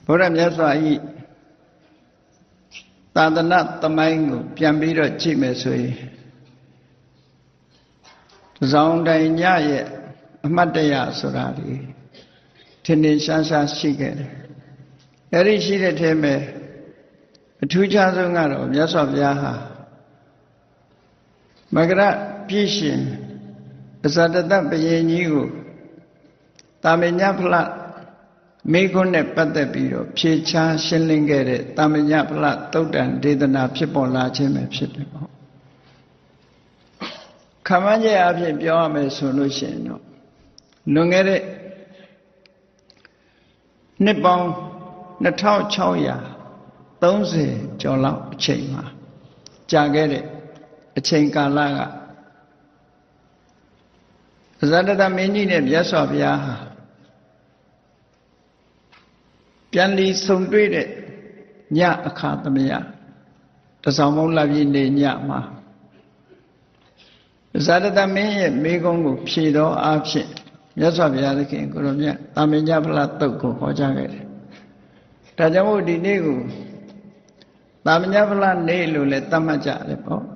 ဘုရားမြတ်စွာဘုရားသာသနာသမိုင်းကိုပြန်ပြီးတော့ကြည့်မယ်ဆိုရင်ဇောင်းတိုင်ညရဲ့အမှတ်တရဆိုတာဒီထင်ထင်ရှားရှားရှိခဲ့တယ်။အဲဒီရှိတဲ့ထဲမှာအထူးခြားဆုံးကတော့မြတ်စွာဘုရားဟာမဂရပြည့်ရှင်အဇဒတဘုရင်ကြီးကိုတာမညဖလမိခွန်းနဲ့ပတ်သက်ပြီးတော့ဖြေချားရှင်းလင်းခဲ့တဲ့တာမညဖလသုတ်တန်ဒေသနာဖြစ်ပေါ်လာခြင်းပဲဖြစ်တယ်ပေါ့ခမန်းကျအဖြစ်ပြောရမယ်ဆိုလို့ရှိရင်တော့လွန်ခဲ့တဲ့နှစ်ပေါင်း2630ကျော်လောက်အချိန်မှာကြာခဲ့တဲ့အချိန်ကာလကအဇဒတမင်းကြီးနဲ့မြတ်စွာဘုရားဟာပြန်လီဆုံတွေ့တဲ့ညအခါသမယတဆောင်မုံလာပြည်နေညမှာဇာတတမင်းရဲ့မိကုံးကိုဖြေတော်အားဖြင့်မြတ်စွာဘုရားသခင်ကိုရောမြတ်တာမညဖလားတုတ်ကိုဟောကြားခဲ့တယ်။ဒါကြောင့်မို့ဒီနေ့ကိုတာမညဖလားနေ့လို့လည်းသတ်မှတ်ကြတယ်ပေါ့။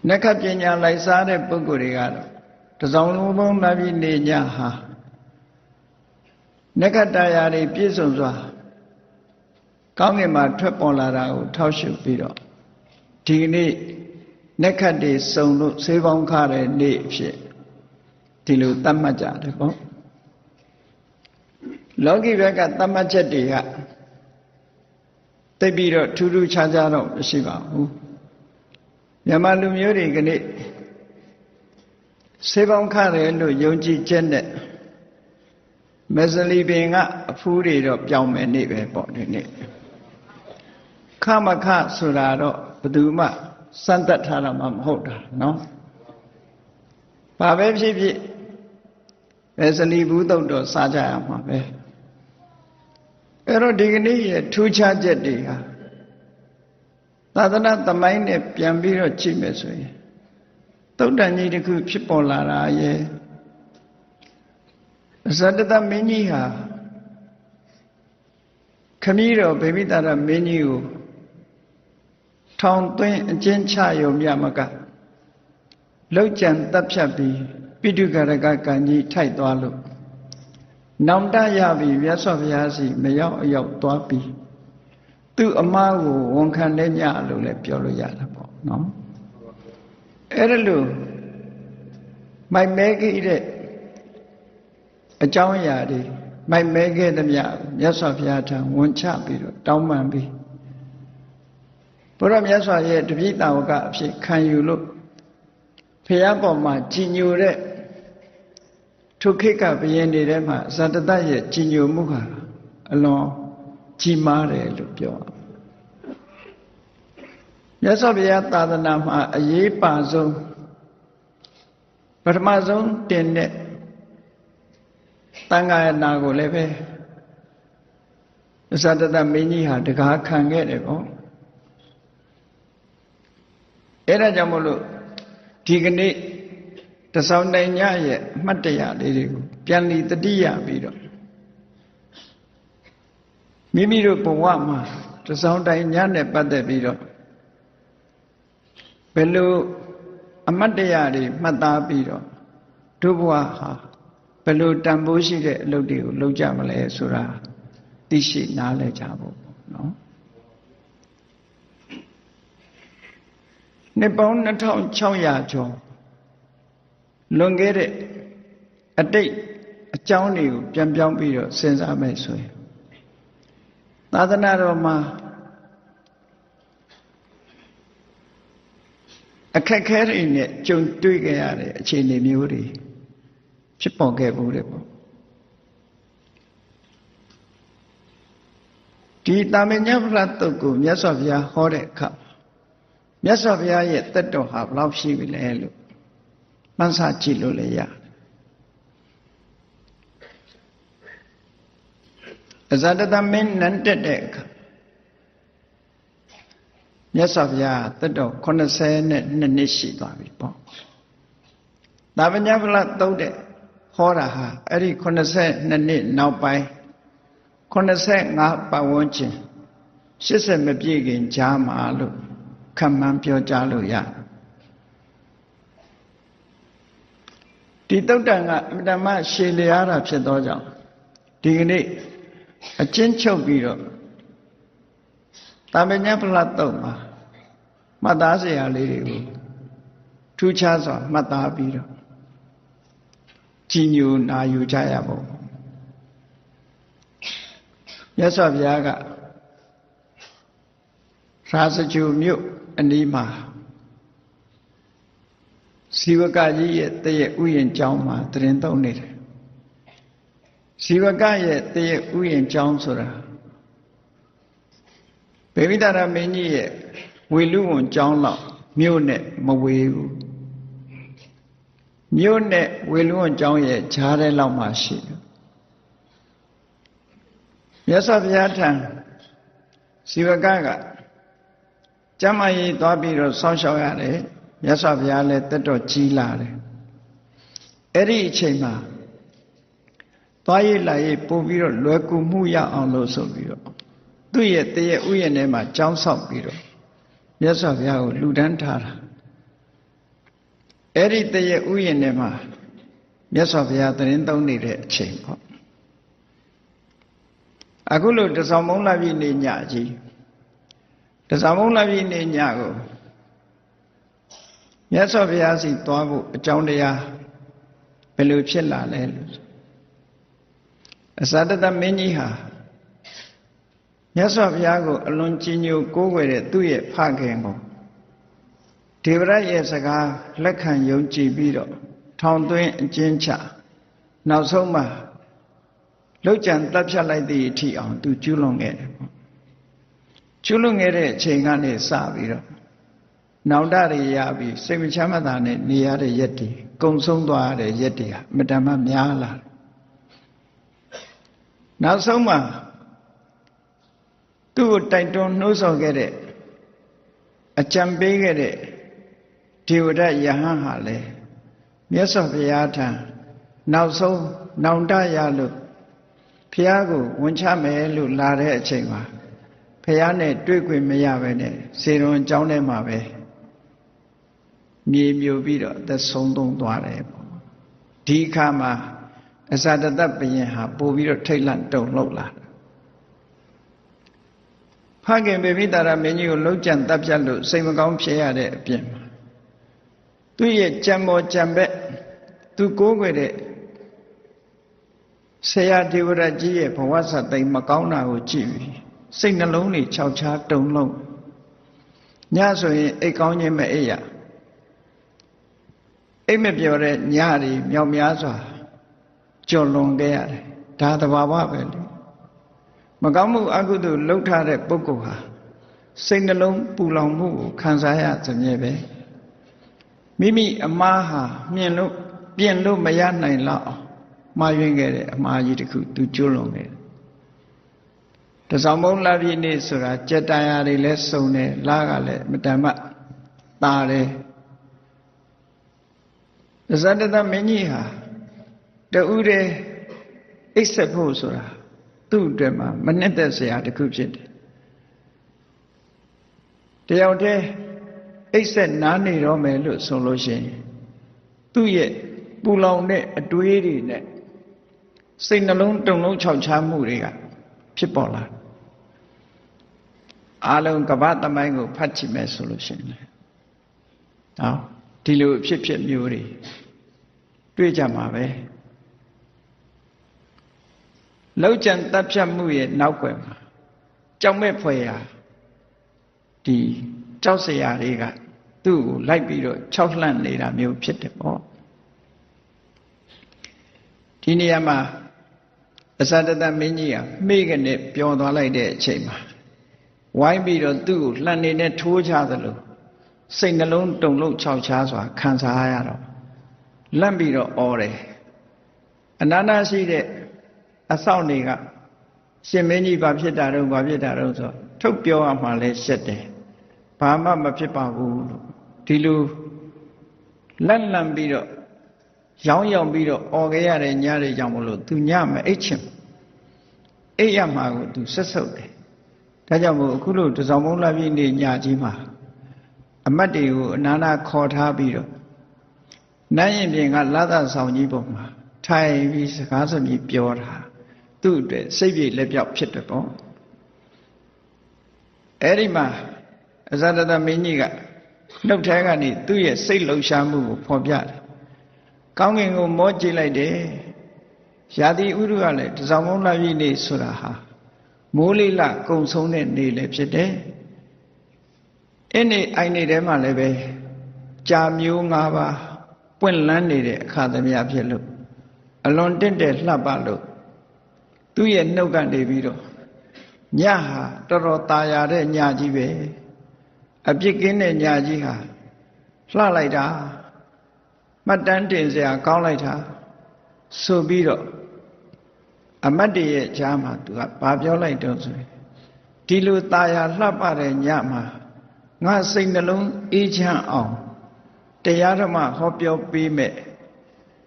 နက္ခပညာလိုက်စားတဲ့ပုဂ္ဂိုလ်တွေကတော့တဆောင်လုံးလုံးလာပြီးနေညဟာနက္ခတရားတွေပြည့်စုံစွာကောင်းကင်မှာထွက်ပေါ်လာတာကိုထောက်ရှုပြီးတော့ဒီနေ့နက္ခတ်တွေစုံလို့ဆေးပေါင်းခါတဲ့နေ့အဖြစ်ဒီလိုသတ်မှတ်ကြတယ်ပေါ့လောကီဘက်ကသတ်မှတ်ချက်တွေကသိပြီးတော့ထူးထူးခြားခြားတော့မရှိပါဘူးမြန်မာလူမျိုးတွေကနေ့ဆေးပေါင်းခါတယ်လို့ယုံကြည်ချက်နဲ့မဇလီပင်ကအဖူးတွေတော့ပြောင်းမယ်နေ့ပဲပေါ့ဒီနေ့ခမခဆိုတာတော့ဘယ်သူမှစမ်းသပ်ထားတာမှမဟုတ်တာနော်ဘာပဲဖြစ်ဖြစ်မဇလီဘူးတုတ်တော့စားကြရမှာပဲအဲ့တော့ဒီကနေ့ရဲ့ထူးခြားချက်တွေဟာသာသနာသမိုင်းနဲ့ပြန်ပြီးတော့ကြည့်မယ်ဆိုရင်သုတ်တန်ကြီးတစ်ခုဖြစ်ပေါ်လာတာရဲ့ဇာတတမင်းကြီးဟာခမည်းတော်ဗေမိတာရမင်းကြီးကိုထောင်သွင်းအကျဉ်းချရုံမြမကလောက်ကြံတပ်ဖြတ်ပြီးပိဋကရကကံကြီးထိုက်သွားလို့နောင်တရပြီးမြတ်စွာဘုရားစီမရောက်အရောက်သွားပြီးသူ့အမားကိုဝန်ခံတဲ့ညလို့လည်းပြောလို့ရတာပေါ့နော်အဲ့ဒါလို့မိုက်မဲကြီးတဲ့အကြောင်းအရာတွေမိုက်မဲခဲ့သမျှမြတ်စွာဘုရားထံဝန်ချပြီးတော့တောင်းပန်ပြီးဘုရားမြတ်စွာရဲ့တပိတာဝကအဖြစ်ခံယူလို့ဘုရားပေါ်မှာကြည်ညိုတဲ့ထုခိကဘယင်တွေထဲမှာဇာတတရဲ့ကြည်ညိုမှုဟာအလွန်ကြီးမားတယ်လို့ပြောမြတ်စွာဘုရားသာသနာမှာအရေးပါဆုံးပထမဆုံးတင်တဲ့တန်ခါရနာကိုလည်းပဲဇာတတမင်းကြီးဟာတကားခံခဲ့တယ်ပေါ့အဲ့ဒါကြောင့်မို့လို့ဒီကနေ့တဆောင်တိုင်ညရဲ့အမှတ်တရလေးတွေကိုပြန်လီတတိယပြီးတော့မိမိတို့ဘဝမှာတဆောင်တိုင်ညနဲ့ပတ်သက်ပြီးတော့ဘယ်လိုအမှတ်တရတွေမှတ်သားပြီးတော့ဒုဘဝဟာဘယ်လိုတန်ဖိုးရှိတဲ့အလုပ်တွေကိုလုပ်ကြမလဲဆိုတာသိရှိနားလည်ကြဖို့နော်နှစ်ပေါင်း2600ကျော်လွန်ခဲ့တဲ့အတိတ်အကြောင်းတွေကိုပြန်ပြောင်းပြီးတော့စဉ်းစားမယ်ဆိုရင်သာသနာတော်မှာအခက်ခဲတွေနဲ့ကြုံတွေ့ခဲ့ရတဲ့အခြေအနေမျိုးတွေဖြစ်ပေါ်ခဲ့ဘူးတဲ့ပေါ့ဒီတာမညဖလားတုတ်ကိုမြတ်စွာဘုရားဟောတဲ့အခါမြတ်စွာဘုရားရဲ့တက်တော်ဟာဘယ်လောက်ရှိပြီလဲလို့မှန်းဆကြည့်လို့လည်းရတယ်အဇာတတမင်းနန်းတက်တဲ့အခါမြတ်စွာဘုရားတက်တော်82နှစ်ရှိသွားပြီပေါ့တာမညဖလားတုတ်တဲ့ ဟောတာဟာအဲ့ဒီ82နှစ်နောက်ပိုင်း85ပတ်ဝန်းကျင်80မပြည့်ခင်ကြားမှာလို့ခံမှန်းပြောကြားလို့ရဒီတုတ်တန်ကအမြဲတမ်းရှည်လျားတာဖြစ်သောကြောင့်ဒီကနေ့အကျဉ်းချုပ်ပြီးတော့တာမညဖလားတုတ်မှာမှတ်သားစရာလေးတွေကိုထူးခြားစွာမှတ်သားပြီးတော့ကြည်ညိုနာယူကြရပါဦးမြတ်စွာဘုရားကရာဇဂြိုလ်မြို့အနီးမှာဇီဝကကြီးရဲ့တည့်ရဲ့ဥယျာဉ်ကျောင်းမှာတရင်သုံးနေတယ်ဇီဝကရဲ့တည့်ရဲ့ဥယျာဉ်ကျောင်းဆိုတာဗေမိတာရမင်းကြီးရဲ့ဝေလူဝန်ကျောင်းလောက်မြို့နဲ့မဝေးဘူးမြို့နဲ့ဝေလူဝန်ကျောင်းရဲ့ဂျားတဲ့လောက်မှရှိတယ်မြတ်စွာဘုရားထံဇီဝကကျမ်းမာရေးသွားပြီးတော့ဆောင်းလျှောက်ရတယ်မြတ်စွာဘုရားလည်းတက်တော့ကြီးလာတယ်အဲ့ဒီအချိန်မှာသွားရေးလာရေးပို့ပြီးတော့လွယ်ကူမှုရအောင်လို့ဆိုပြီးတော့သူ့ရဲ့တည့်ရဲ့ဥယျာဉ်ထဲမှာကျောင်းဆောက်ပြီးတော့မြတ်စွာဘုရားကိုလှူဒန်းထားတာအဲ့ဒီတည့်ရဲ့ဥယျာဉ်ထဲမှာမြတ်စွာဘုရားသရင်သုံးနေတဲ့အချိန်ပေါ့အခုလို့တဆောင်မုံလာပြီနေညကြီးတဆောင်မုံလာပြီနေညကိုမြတ်စွာဘုရားစီသွားဖို့အကြောင်းတရားဘယ်လိုဖြစ်လာလဲလို့အစာတတမင်းကြီးဟာမြတ်စွာဘုရားကိုအလွန်ကြည်ညိုကိုးကွယ်တဲ့သူ့ရဲ့ဖခင်ကိုဒေဝရရဲ့စကားလက်ခံယုံကြည်ပြီးတော့ထောင်သွင်းအကျဉ်းချနောက်ဆုံးမှာလောက်ကျန်တပ်ဖြတ်လိုက်သည့်အထိအောင်သူကျူးလွန်ခဲ့တယ်ပေါ့ကျူးလွန်ခဲ့တဲ့အချိန်ကနေစပြီးတော့နောင်တတွေရပြီးစိတ်မချမ်းသာနဲ့နေရတဲ့ရက်တွေကုံဆုံးသွားရတဲ့ရက်တွေဟာအမတန်မှများလာတယ်နောက်ဆုံးမှာသူ့ကိုတိုက်တွန်းနှိုးဆော်ခဲ့တဲ့အကြံပေးခဲ့တဲ့ဒေဝဒယဟန်ဟာလေမြတ်စွာဘုရားထံနောက်ဆုံးနောင်တရလို့ဘုရားကိုဝန်ချမယ်လို့လာတဲ့အချိန်မှာဘုရားနဲ့တွေ့ခွင့်မရဘဲနဲ့စေရွန်ကျောင်းထဲမှာပဲမြေမြူပြီးတော့သက်ဆုံးသုံးသွားတယ်ပေါ့ဒီအခါမှာအစာတသက်ဘုရင်ဟာပို့ပြီးတော့ထိတ်လန့်တုန်လှုပ်လာဖခင်ဗေမိတာရမင်းကြီးကိုလှုပ်ကြံတပ်ဖြတ်လို့စိတ်မကောင်းဖြစ်ရတဲ့အပြင်မှာသူ့ရဲ့ကြံပေါ်ကြံဘက်သူကိုးကွယ်တဲ့ဆရာဒေဝရကြီးရဲ့ဘဝဇာတ်သိမ်းမကောင်းတာကိုကြည့်ပြီးစိတ်နှလုံးတွေခြောက်ခြားတုန်လှုပ်ညဆိုရင်အိတ်ကောင်းခြင်းမအိပ်ရအိတ်မပြောတဲ့ညတွေမြောက်များစွာကြော်လွန်ခဲ့ရတယ်ဒါသဘာဝပဲလေမကောင်းမှုအကုသိုလ်လှုပ်ထားတဲ့ပုဂ္ဂိုလ်ဟာစိတ်နှလုံးပူလောင်မှုကိုခံစားရသမျှပဲမိမိအမှားဟာပြင်လို့မရနိုင်လောက်မှားယွင်းခဲ့တဲ့အမှားကြီးတစ်ခုသူကျွလွန်ခဲ့တယ်တဆောင်မုံလာပြည့်နေ့ဆိုတာကြက်တန်ရာတွေလည်းစုံတယ်လားကလည်းမတန်မှတာတယ်ဇတတမင်းကြီးဟာတူတဲ့အိပ်ဆက်ဖို့ဆိုတာသူ့အတွက်မှာမနှစ်သက်စရာတစ်ခုဖြစ်တယ်တယောက်တည်းအိပ်ဆက်နားနေတော့မယ်လို့ဆိုလို့ရှိရင်သူ့ရဲ့ပူလောင်တဲ့အတွေးတွေနဲ့စိတ်နှလုံးတုန်လှုပ်ခြောက်ခြားမှုတွေကဖြစ်ပေါ်လာအားလုံးကပ္ပသမိုင်းကိုဖတ်ကြည့်မယ်ဆိုလို့ရှိရင်ဟောဒီလိုဖြစ်မျိုးတွေတွေ့ကြမှာပဲလောက်ကျန်တပ်ဖြတ်မှုရဲ့နောက်ွယ်မှာကြောက်မဲ့ဖွယ်ရာဒီကြောက်စရာတွေကသူ့ကိုလိုက်ပြီးတော့ခြောက်လှန့်နေတာမျိုးဖြစ်တယ်ပေါ့ဒီနေရာမှာအစာတတမင်းကြီးကမိကနေပျော်သွားလိုက်တဲ့အချိန်မှာဝိုင်းပြီးတော့သူ့ကိုလှန်နေနဲ့ထိုးချသလိုစိတ်နှလုံးတုန်လှုပ်ခြောက်ခြားစွာခံစားရတော့လန့်ပြီးတော့အော်တယ်အနာနာရှိတဲ့အဆောက်တွေကရှင်မင်းကြီးဘာဖြစ်တာတော့ဆိုထုတ်ပြောရမှလဲရှက်တယ်ဘာမှမဖြစ်ပါဘူးလို့ဒီလိုလန့်လန့်ပြီးတော့ ရောင်းရောင်ပြီးတော့អော်ခဲ့ရတဲ့ညတွေကြောင့်မလို့သူညမအိတ်ချင်အိတ်ရမှာကိုသူဆက်ဆုပ်တယ်ဒါကြောင့်မို့အခုလို့တစောင်းမုံလာပြည့်နေ့ညကြီးမှာအမတ်တွေကိုအနာနာခေါ်ထားပြီးတော့နတ်ရင်ပြင်ကလာသဆောင်ကြီးပေါ်မှာထိုင်ပြီးစကားစမြည်ပြောတာသူ့အတွက်စိတ်ပြေလက်ပြောက်ဖြစ်တယ်ပေါ့အဲ့ဒီမှာအဇာတတမင်းကြီးကနှုတ်ထဲကနေသူ့ရဲ့စိတ်လှုပ်ရှားမှုကိုဖော်ပြတယ်ကောင်းကင်ကိုမောကြည့်လိုက်တယ်ရာသီဥတုကလည်းတစောင်းမုံလာပြည့်နေ့ဆိုတာဟာမိုးလေးလကုံဆုံးတဲ့နေ့လည်းဖြစ်တယ်အဲ့ဒီအိုင်နေထဲမှာလည်းပဲကြာမျိုး၅ပါးပွင့်လန်းနေတဲ့အခါသမယဖြစ်လို့အလွန်တင့်တယ်လှပလို့သူ့ရဲ့နှုတ်ကနေပြီးတော့ညဟာတော်တော်ตาရတဲ့ညကြီးပဲအပြစ်ကင်းတဲ့ညကြီးဟာလှလိုက်တာမှတ်တမ်းတင်စရာကောင်းလိုက်တာဆိုပြီးတော့အမတ်တရဲ့ကြားမှာသူကဘာပြောလိုက်တော့ဆိုရင်ဒီလိုตาရလှပတဲ့ညမှာငါစိတ်နှလုံးအေးချမ်းအောင်တရားဓမ္မဟောပြောပေးမဲ့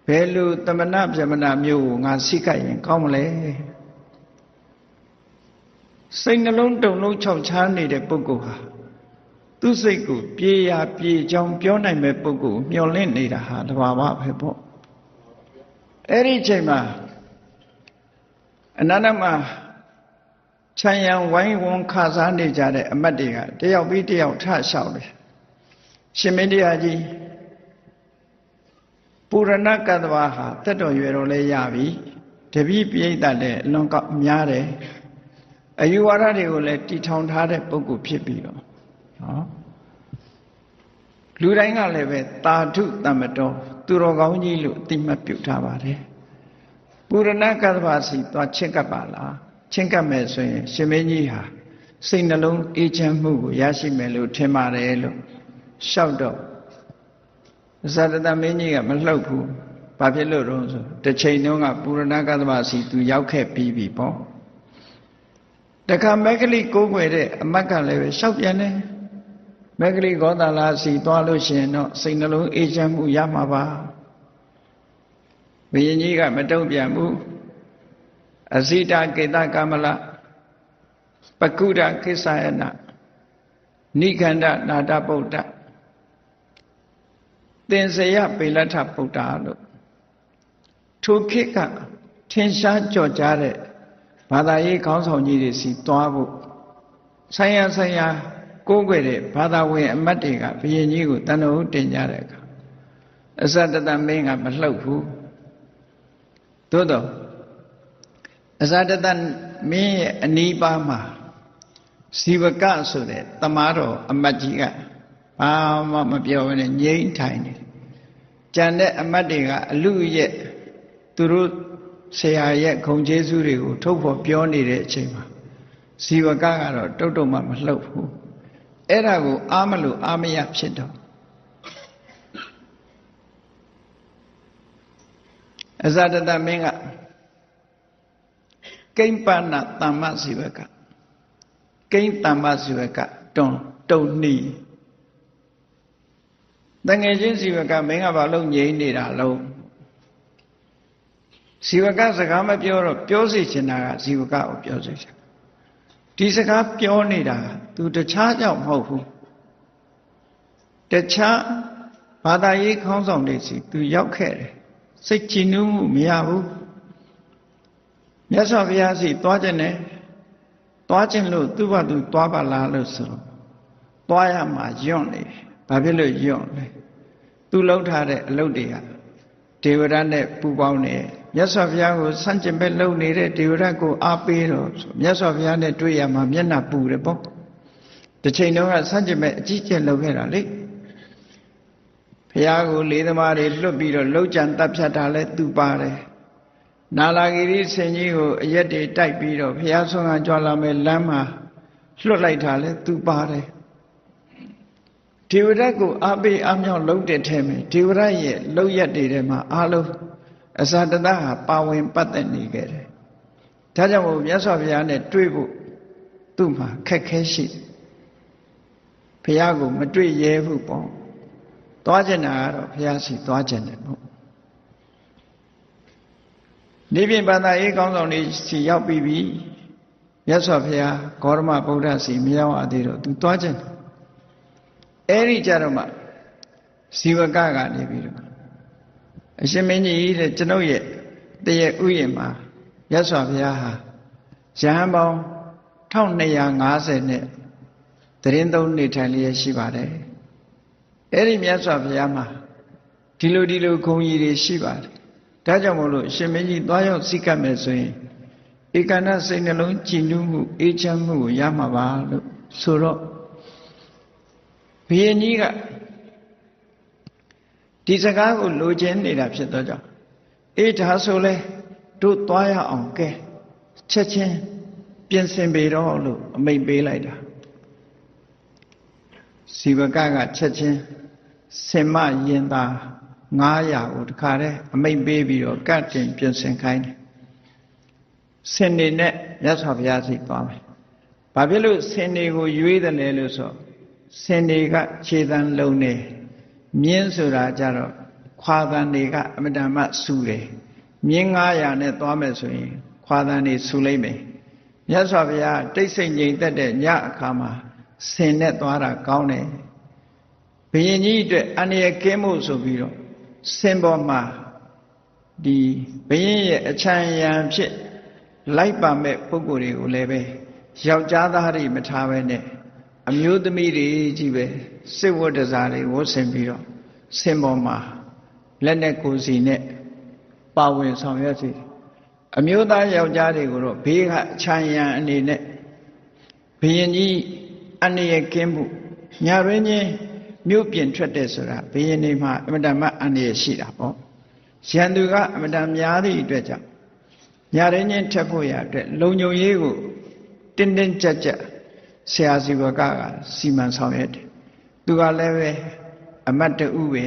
ဘယ်လိုတမနာပြမနာမျိုးကိုငါစိတ်ကြရင်ကောင်းမလဲစိတ်နှလုံးတုန်လှုပ်ချောက်ချားနေတဲ့ပုဂ္ဂိုလ်ဟာသူ့စိတ်ကိုပြေရပြေချောင်းပြောနိုင်မဲ့ပုဂ္ဂိုလ်မျောလင့်နေတာဟာတဘာဝပဲပေါ့အဲ့ဒီအချိန်မှာအနန္တမခြံရံဝိုင်းဝန်းခါစားနေကြတဲ့အမတ်တွေကတယောက်ပြီးတယောက်ထလျှောက်တယ်ရှင်မင်းတရားကြီးပုရဏကတ္တဝါဟာတက်တော်ရွယ်တော်လဲရပြီတပည့်ပိဋကလည်းအလွန်ကောက်များတယ်အယူဝါဒတွေကိုလည်းတီထောင်ထားတဲ့ပုဂ္ဂိုလ်ဖြစ်ပြီးတော့နော်လူတိုင်းကလည်းပဲတာထုတမ္မတော်သူတော်ကောင်းကြီးလို့အတိမတ်ပြုထားပါတယ်ပုရဏကတ္တဝါစီသွားချင့်ကပ်ပါလားချင့်ကပ်မယ်ဆိုရင်ရှင်မင်းကြီးဟာစိတ်နှလုံးအေးချမ်းမှုကိုရရှိမယ်လို့ထင်ပါတယ်လို့လျှောက်တော့ဇာတတမင်းကြီးကမလှုပ်ဘူးဘာဖြစ်လို့တော့ဆိုတစ်ချိန်တုန်းကပုရဏကတ္တဝါစီသူရောက်ခဲ့ပြီးပြီပေါ့တခါမက္ကလိကိုးကွယ်တဲ့အမတ်ကလည်းပဲလျှောက်ပြန်တယ်မက္ကလိဂေါတာလာစီသွားလို့ရှိရင်တော့စိတ်နှလုံးအေးချမ်းမှုရမှာပါဘုရင်ကြီးကမတုံ့ပြန်ဘူးအဇိတကေတကမလပကုဒခိစ္ဆယနာနိခန္ဓနာတဗုဒ္ဓသင်္စယပေလထဗုဒ္ဓလို့ထိုခေတ်ကထင်ရှားကြော်ကြားတဲ့ဘာသာရေးခေါင်းဆောင်ကြီးတွေစီသွားဖို့ဆိုင်ရာဆိုင်ရာကိုးကွယ်တဲ့ဘာသာဝင်အမတ်တွေကဘုရင်ကြီးကိုတန်တော်ဦးတင်ကြတဲ့အခါအဇတတမင်းကမလှုပ်ဘူးသို့တော့အဇတတမင်းရဲ့အနီးပါးမှာဇီဝကဆိုတဲ့တမားတော်အမတ်ကြီးကဘာမှမပြောဘဲနဲ့ငြိမ်းထိုင်နေကြံတဲ့အမတ်တွေကအလူရဲ့သူတို့ဆရာရဲ့ဂုဏ်ကျေးဇူးတွေကိုထုတ်ဖော်ပြောနေတဲ့အချိန်မှာဇီဝကကတော့တုတ်တုံမှမလှုပ်ဘူးအဲ့ဒါကိုအားမလို့အားမရဖြစ်တော့အဇာတတမင်းကကိမ္ပနတမ္မဇီဝကကိမ္ပတမ္မဇီဝကတုံနှီးတငယ်ချင်းဇီဝကမင်းကဘာလို့ငြိမ်းနေတာလို့ဇီဝကစကားမပြောတော့ပြောစီချင်တာကဇီဝကကိုပြောစီချင်ဒီစကားပြောနေတာသူတခြားကြောင့်မဟုတ်ဘူးတခြားဘာသာရေးခေါင်းဆောင်တွေစီသူရောက်ခဲ့တယ်စိတ်ကြည်နူးမှုမရဘူးမြတ်စွာဘုရားစီသွားခြင်းနဲ့သွားခြင်းလို့သူ့ဘာသူသွားပါလားလို့ဆိုတော့သွားရမှာယွန့်နေဘာဖြစ်လို့ယွန့်လဲသူလှုပ်ထားတဲ့အလုပ်တွေကဒေဝရတ်နဲ့ပူပေါင်းနေမြတ်စွာဘုရားကိုဆန့်ကျင်ဘက်လုပ်နေတဲ့ဒေဝရတ်ကိုအားပေးတော့မြတ်စွာဘုရားနဲ့တွေ့ရမှာမျက်နှာပူတယ်ပေါ့တစ်ချိန်တုန်းကဆန့်ကျင်ဘက်အကြီးကျယ်လုပ်ခဲ့တာလေဘုရားကိုလေးသမားတွေလွတ်ပြီးတော့လှုပ်ကြံတပ်ဖြတ်တာလဲသူပါတယ်နာလာဂိရိဆင်ကြီးကိုအရက်တွေတိုက်ပြီးတော့ဘုရားဆုံးခံကြွလာမဲ့လမ်းမှာလွတ်လိုက်တာလဲသူပါတယ်ဒေဝရတ်ကိုအားပေးအားမြောက်လုပ်တဲ့ထဲမှာဒေဝရတ်ရဲ့လုပ်ရက်တွေထဲမှာအားလုံးအဇာတတဟာပါဝင်ပတ်သက်နေခဲ့တယ်ဒါကြောင့်မို့မြတ်စွာဘုရားနဲ့တွေ့ဖို့သူ့မှာခက်ခဲရှိတယ်ဘုရားကိုမတွေ့ရဲဘူးပေါ့သွားကျင်တာကတော့ဘုရားစီသွားကျင်တယ်ပေါ့ နေပြင်ဘာသာရေးကောင်းဆောင်တွေစီရောက်ပြီးပြီမြတ်စွာဘုရားဂေါရမဗုဒ္ဓစီမရောက်အပ်သေးတော့သူသွားခြင်းအဲ့ဒီကြတော့မှဇီဝကကနေပြီးတော့အရှင်မင်းကြီးတဲ့ကျွန်ုပ်ရဲ့တရဥယျာဉ်မှာမြတ်စွာဘုရားဟာရဟန်းပေါင်း1250နဲ့သရင်သုံးနေထိုင်လျက်ရှိပါတယ်အဲ့ဒီမြတ်စွာဘုရားမှာဒီလိုဂုဏ်ကြီးတွေရှိပါတယ်ဒါကြောင့်မို့လို့ရှင်မင်းကြီးသွားရောက်စိတ်ကပ်မယ်ဆိုရင်ဧကန္တစိတ်နှလုံးကြည်နူးမှုအေးချမ်းမှုကိုရမှာပါလို့ဆိုတော့ဘုရင်ကြီးကဒီစကားကိုလိုချင်နေတာဖြစ်တော့ကြောင့်အေးဒါဆိုလဲတို့သွားရအောင်ကဲချက်ချင်းပြင်ဆင်ပေတော့လို့အမိန့်ပေးလိုက်တာဇီဝကချက်ချင်းစင်မရင်သာ900ကိုတခါတည်းအမိန့်ပေးပြီးတော့ကတ်တင်ပြင်ဆင်ခိုင်းတယ်စင်နေနဲ့မြတ်စွာဘုရားစီသွားမယ်ဘာဖြစ်လို့စင်တွေကိုရွေးတယ်လဲလို့ဆိုစင်တွေကခြေတန်းလုံးနေမြင်းဆိုတာကြတော့ခွာတန်းတွေကအမတန်မှဆူတယ်မြင်း900နဲ့သွားမယ်ဆိုရင်ခွာတန်းတွေဆူလိုက်မယ်မြတ်စွာဘုရားတိတ်ဆိတ်ငြိမ်သက်တဲ့ညအခါမှာစင်နဲ့သွားတာကောင်းတယ်ဘုရင်ကြီးအတွက်အန္တရာယ်ကင်းဖို့ဆိုပြီးတော့စင်ပေါ်မှာဒီဘုရင်ရဲ့အချမ်းရံဖြစ်လိုက်ပါမဲ့ပုဂ္ဂိုလ်တွေကိုလည်းပဲယောက်ျားသားတွေမထားပဲနဲ့အမျိုးသမီးတွေကြီးပဲစစ်ဝတ်တစားတွေဝတ်ဆင်ပြီးတော့စင်ပေါ်မှာလက်နဲ့ကိုယ်စီနဲ့ပါဝင်ဆောင်ရွက်စီအမျိုးသားယောက်ျားတွေကိုတော့ဘေးကအချမ်းရံအနေနဲ့ဘုရင်ကြီးအန္တရာယ်ကင်းမှုညာရင်းချင်းမြို့ပြင်ထွက်တဲ့ဆိုတာဘုရင်တွေမှာအမတန်မှအန္တရာယ်ရှိတာပေါ့ရန်သူကအမတန်များသည့်အတွက်ကြောင့်ညာရင်းချင်းထက်ဖို့ရအတွက်လုံခြုံရေးကိုတင်းတင်းကြပ်ကြပ်ဆရာဇီဝကစီမံဆောင်ရွက်တယ်သူကလည်းပဲအမတ်တူပဲ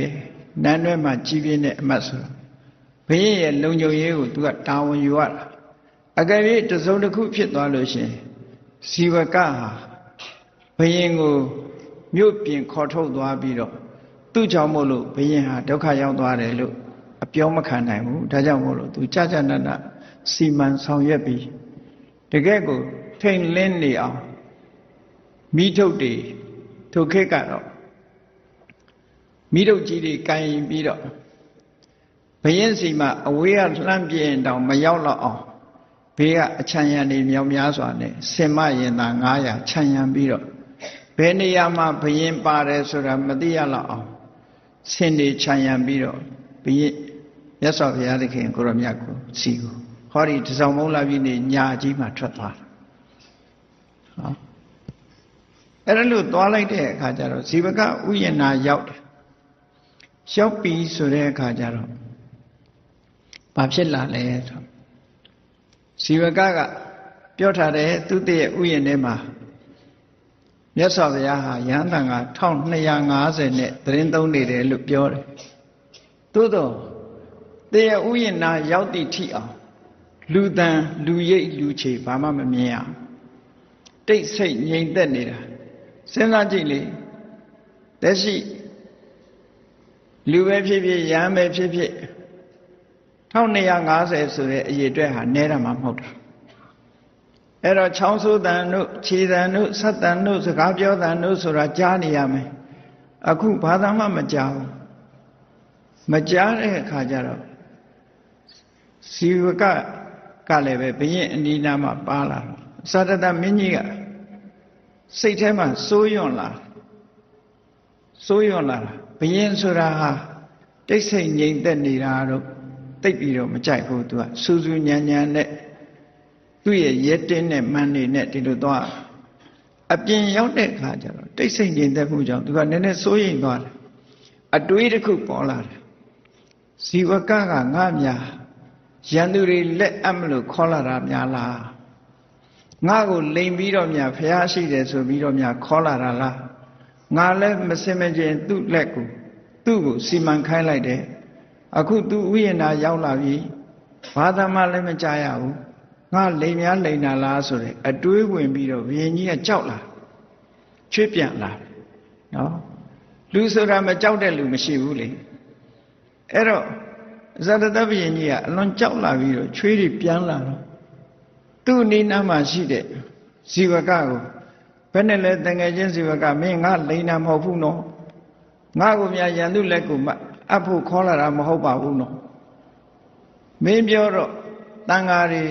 နန်းတွဲမှာကြီးပြင်းတဲ့အမတ်ဆိုတော့ဘုရင်ရဲ့လုံခြုံရေးကိုသူကတာဝန်ယူရတာအကယ်၍တစုံတစ်ခုဖြစ်သွားလို့ရှင်ဇီဝကဟာဘုရင်ကိုမြို့ပြင်ခေါ်ထုတ်သွားပြီးတော့သူ့ကြောင့်မို့လို့ဘုရင်ဟာဒုက္ခရောက်သွားတယ်လို့အပြောမခံနိုင်ဘူးဒါကြောင့်မို့လို့သူကြာကြာနာနာစီမံဆောင်ရွက်ပြီးတကယ့်ကိုထိန်လင်းနေအောင်မိထုတ်တွေထိုခေတ်ကတော့မိထုတ်ကြီးတွေကင်ပြီးတော့ဘုရင်စီမှာအဝေးကလှမ်းပြင်းတောင်မရောက်တော့အောင်ဘေးကအချမ်းရံတွေမြောက်များစွာနဲ့စင်မရင်သာ900ချမ်းရံပြီးတော့ဘယ်နေရာမှာဘုရင်ပါတယ်ဆိုတာမသိရလောက်အောင်ဆင်တွေချမ်းရံပြီးတော့ဘုရင်မြတ်စွာဘုရားသခင်ကိုရောမြတ်ကိုစီကိုဟောဒီတစောင်းမုံလာပြီးနေညာကြီးမှာထွက်သွားတာဟောအဲ့ဒါလို့သွားလိုက်တဲ့အခါကျတော့ဇီဝကဥယျာဏရောက်တယ်ရောက်ပြီဆိုတဲ့အခါကျတော့ဘာဖြစ်လာလဲဆိုဇီဝကပြောထားတယ်သူတည်းရဲ့ဥယျာဉ်ထဲမှာမြတ်စွာဘုရားဟာယဟန်တန်က1250နဲ့သရင်သုံးနေတယ်လို့ပြောတယ်သို့တော့တရားဥယျာဏရောက်သည့်ထိအောင်လူတန်လူရိပ်လူချေဘာမှမမြင်ရတိတ်ဆိတ်ငြိမ်သက်နေတာစဉ်းစားကြည့်လေသက်ရှိလူပဲဖြစ်ဖြစ်ရဟန်းပဲဖြစ်ဖြစ်1250ဆိုတဲ့အရေအတွက်ဟာနဲတာမှမဟုတ်တာအဲ့တော့ချောင်းဆိုးတန်တို့ခြေတန်တို့ဆက်တန်တို့စကားပြောတန်တို့ဆိုတာကြားနေရမယ်အခုဘာသာမှမကြားဘူးမကြားတဲ့အခါကျတော့ဇီဝကလည်းပဲဘုရင်အနီးနားမှာပါလာတော့သာတတမင်းကြီးကစိတ်ထဲမှာစိုးရွံ့လာတာဘုရင်ဆိုတာဟာတိတ်ဆိတ်ငြိမ်သက်နေတာတော့တိတ်ပြီးတော့မကြိုက်ဘူးသူကစူးစူးညံညံနဲ့သူ့ရဲ့ရဲတင်းနဲ့မန်းနေနဲ့ဒီလိုသွားအပြင်ရောက်တဲ့အခါကျတော့တိတ်ဆိတ်ငြိမ်သက်မှုကြောင့်သူကနည်းနည်းစိုးရိမ်သွားတယ်အတွေးတစ်ခုပေါ်လာတယ်ဇီဝကငါများရန်သူတွေလက်အပ်မလို့ခေါ်လာတာများလားငါကိုလိန်ပြီးတော့များဖျားရှိတယ်ဆိုပြီးတော့များခေါ်လာတာလားငါလည်းမစင်မကျင်သူ့လက်ကိုသူ့ကိုစီမံခိုင်းလိုက်တယ်အခုသူဥယျာဏရောက်လာပြီဘာသာမှလည်းမကြားရဘူးငါလိန်များလိန်တာလားဆိုတဲ့အတွေးဝင်ပြီးတော့ဘုရင်ကြီးကကြောက်လာချွေးပြန်လာနော်လူဆိုတာမကြောက်တဲ့လူမရှိဘူးလေအဲ့တော့ ဇာတတဘုရင်ကြီးကအလွန်ကြောက်လာပြီးတော့ချွေးတွေပြန်လာတော့သူ့နီးနားမှာရှိတဲ့ဇီဝကကိုဘယ်နဲ့လဲတငယ်ချင်းဇီဝကမင်းငါလိန်တာမဟုတ်ဘူးနော်ငါကိုများရန်သူလက်ကိုအပ်ဖို့ခေါ်လာတာမဟုတ်ပါဘူးနော်မင်းပြောတော့တန်ဃာတွေ